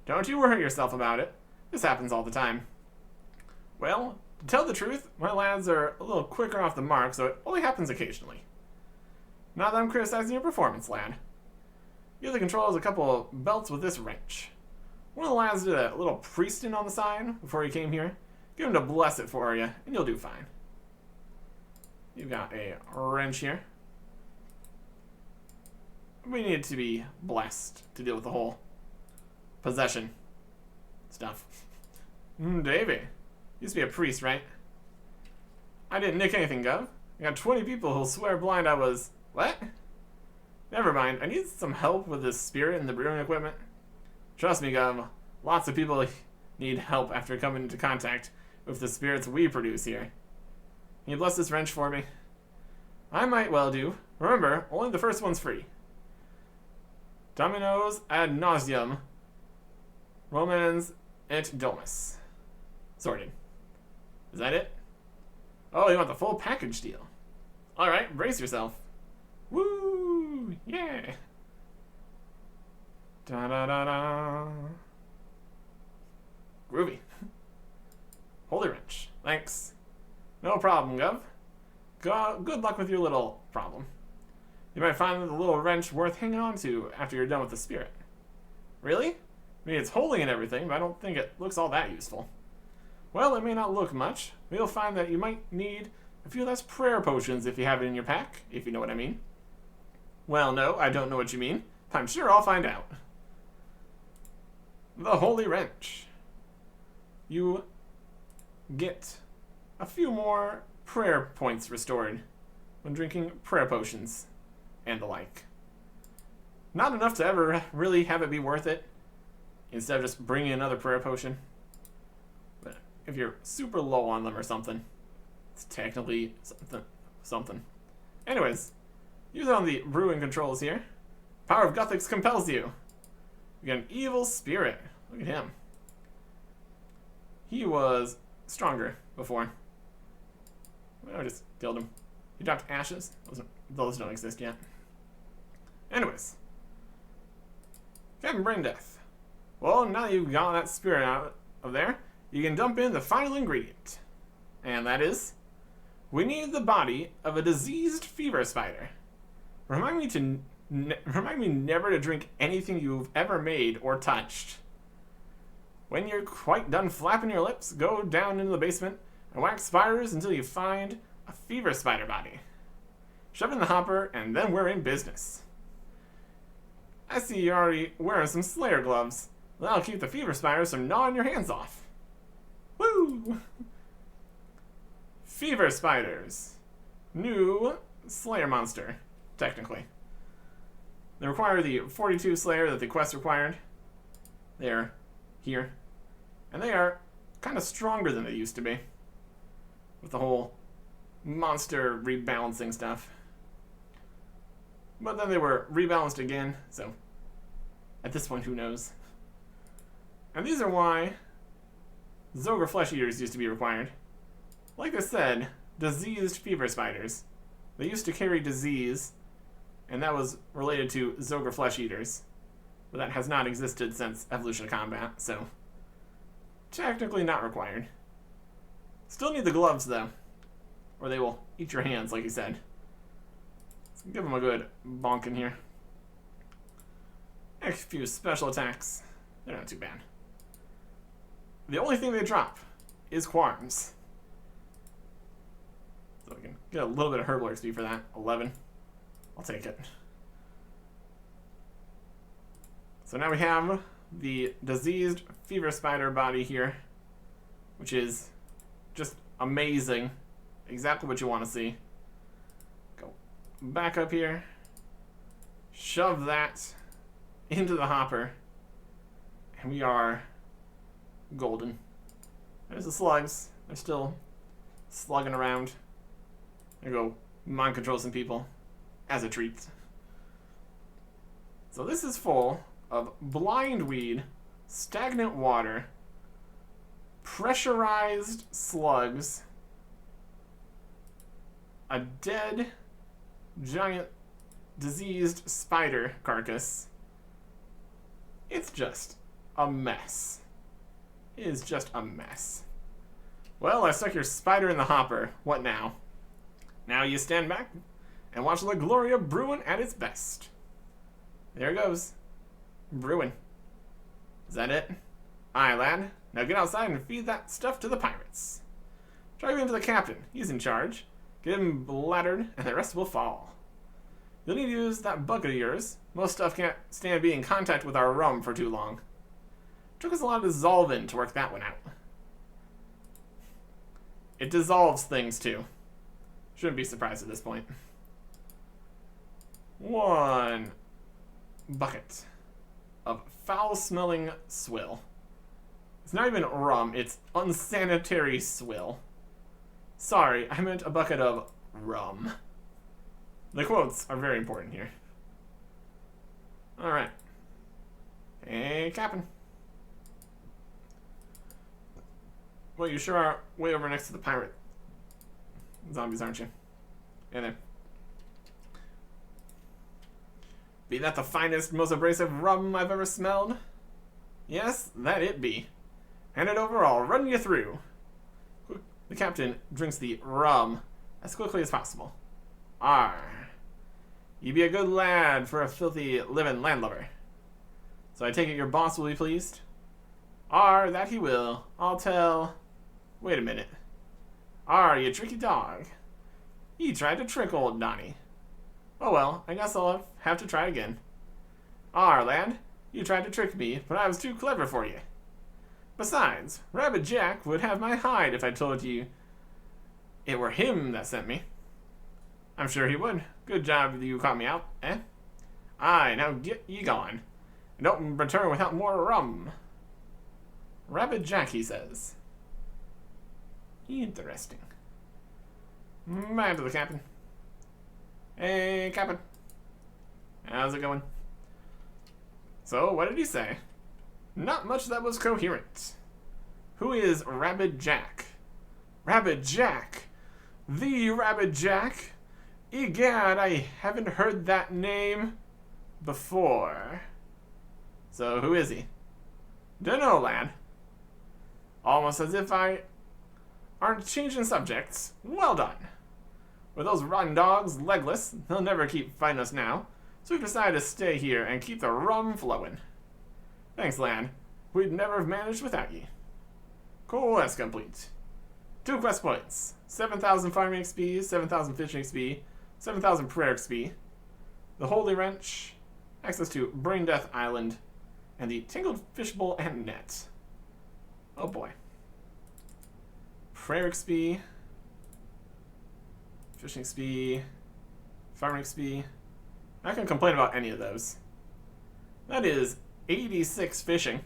Don't you worry yourself about it. This happens all the time. Well, to tell the truth, my lads are a little quicker off the mark, so it only happens occasionally. Not that I'm criticizing your performance, lad. You have the controls a couple of belts with this wrench. One of the lads did a little priesting on the side before he came here. Get him to bless it for you, and you'll do fine. You've got a wrench here. We need to be blessed to deal with the whole possession stuff. Davey. Used to be a priest, right? I didn't nick anything, Gov. I got 20 people who'll swear blind I was... What? Never mind. I need some help with this spirit and the brewing equipment. Trust me, Gov. Lots of people need help after coming into contact with the spirits we produce here. Can you bless this wrench for me? I might well do. Remember, only the first one's free. Dominos ad nauseam. Romans et domus. Sorted. Is that it? Oh, you want the full package deal. Alright, brace yourself. Woo! Yeah! Da da da da. Groovy. Holy wrench. Thanks. No problem, Gov. Good luck with your little problem. You might find the little wrench worth hanging on to after you're done with the spirit. Really? I mean, it's holy and everything, but I don't think it looks all that useful. Well, it may not look much, but you'll find that you might need a few less prayer potions if you have it in your pack, if you know what I mean. Well, no, I don't know what you mean. I'm sure I'll find out. The Holy Wrench. You get a few more prayer points restored when drinking prayer potions and the like. Not enough to ever really have it be worth it, instead of just bringing another prayer potion. But if you're super low on them or something, it's technically something. Anyways, use it on the brewing controls here. Power of Guthix compels you. You get an evil spirit. Look at him. He was stronger before. I just killed him. He dropped ashes. Those don't exist yet. Anyways. Captain Brain Death. Well, now that you've got that spirit out of there, you can dump in the final ingredient. And that is, we need the body of a diseased fever spider. Remind me never to drink anything you've ever made or touched. When you're quite done flapping your lips, go down into the basement and wax spiders until you find a fever spider body. Shove it in the hopper, and then we're in business. I see you're already wearing some Slayer gloves. That'll keep the fever spiders from gnawing your hands off. Woo! Fever spiders. New Slayer monster, technically. They require the 42 Slayer that the quest required. They're here. And they are kind of stronger than they used to be. With the whole monster rebalancing stuff. But then they were rebalanced again, so at this point, who knows? And these are why Zogre Flesh Eaters used to be required. Like I said, diseased fever spiders. They used to carry disease, and that was related to Zogre Flesh Eaters. But that has not existed since Evolution of Combat, so technically not required. Still need the gloves, though, or they will eat your hands, like you said. Let's give them a good bonk in here. A few special attacks. They're not too bad. The only thing they drop is Quarms. So we can get a little bit of Herbal XP for that. 11. I'll take it. So now we have the diseased fever spider body here, which is just amazing. Exactly what you want to see. Go back up here. Shove that into the hopper. And we are golden. There's the slugs. They're still slugging around. There go mind control some people as a treat. So this is full of blind weed, stagnant water, pressurized slugs, a dead giant diseased spider carcass. It's just a mess. It is just a mess. Well, I stuck your spider in the hopper. What now? Now you stand back and watch the glory of brewing at its best. There it goes. Brewing. Is that it? Aye, lad. Now get outside and feed that stuff to the pirates. Drive him to the captain. He's in charge. Get him bladdered, and the rest will fall. You'll need to use that bucket of yours. Most stuff can't stand being in contact with our rum for too long. Took us a lot of dissolving to work that one out. It dissolves things, too. Shouldn't be surprised at this point. 1 bucket of foul-smelling swill. It's not even rum, it's unsanitary swill. Sorry, I meant a bucket of rum. The quotes are very important here. Alright. Hey, Captain. Well, you sure are way over next to the pirate zombies, aren't you? Yeah, there. Be that the finest, most abrasive rum I've ever smelled? Yes, that it be. Hand it over, I'll run you through. The captain drinks the rum as quickly as possible. Arr. You be a good lad for a filthy living landlubber. So I take it your boss will be pleased? Arr, that he will. I'll tell... Wait a minute. Arr, you tricky dog. He tried to trick old Donnie. Oh well, I guess I'll have to try again. Arr, lad, you tried to trick me, but I was too clever for you. Besides, Rabbit Jack would have my hide if I told you it were him that sent me. I'm sure he would. Good job you caught me out, eh? Aye, now get ye gone. And don't return without more rum. Rabbit Jack, he says. Interesting. Back to the captain. Hey, captain. How's it going? So, what did he say? Not much that was coherent. Who is Rabbit Jack? Rabbit Jack? The Rabbit Jack? Egad, I haven't heard that name before. So, who is he? Dunno, lad. Almost as if I aren't changing subjects. Well done. With those rotten dogs legless, they'll never keep fighting us now, so we've decided to stay here and keep the rum flowing. Thanks, lad. We'd never have managed without ye. Quest complete. 2 quest points. 7,000 farming XP, 7,000 fishing XP, 7,000 prayer XP, the Holy Wrench, access to Brain Death Island, and the Tangled Fishbowl and Net. Oh boy. Prayer XP, fishing XP, farming XP. I can complain about any of those. That is 86 fishing.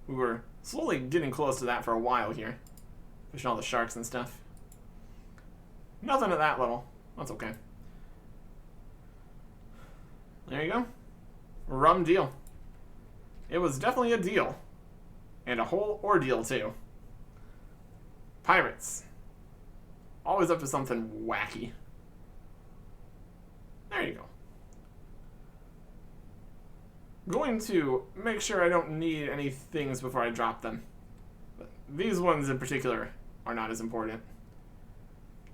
We were slowly getting close to that for a while here. Fishing all the sharks and stuff. Nothing at that level. That's okay. There you go. Rum deal. It was definitely a deal. And a whole ordeal, too. Pirates. Always up to something wacky. There you go. Going to make sure I don't need any things before I drop them. But these ones in particular are not as important.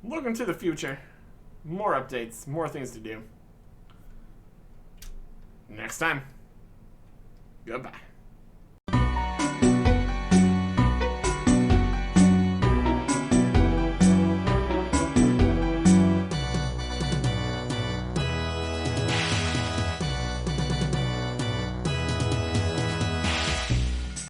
Look into the future. More updates, more things to do. Next time. Goodbye.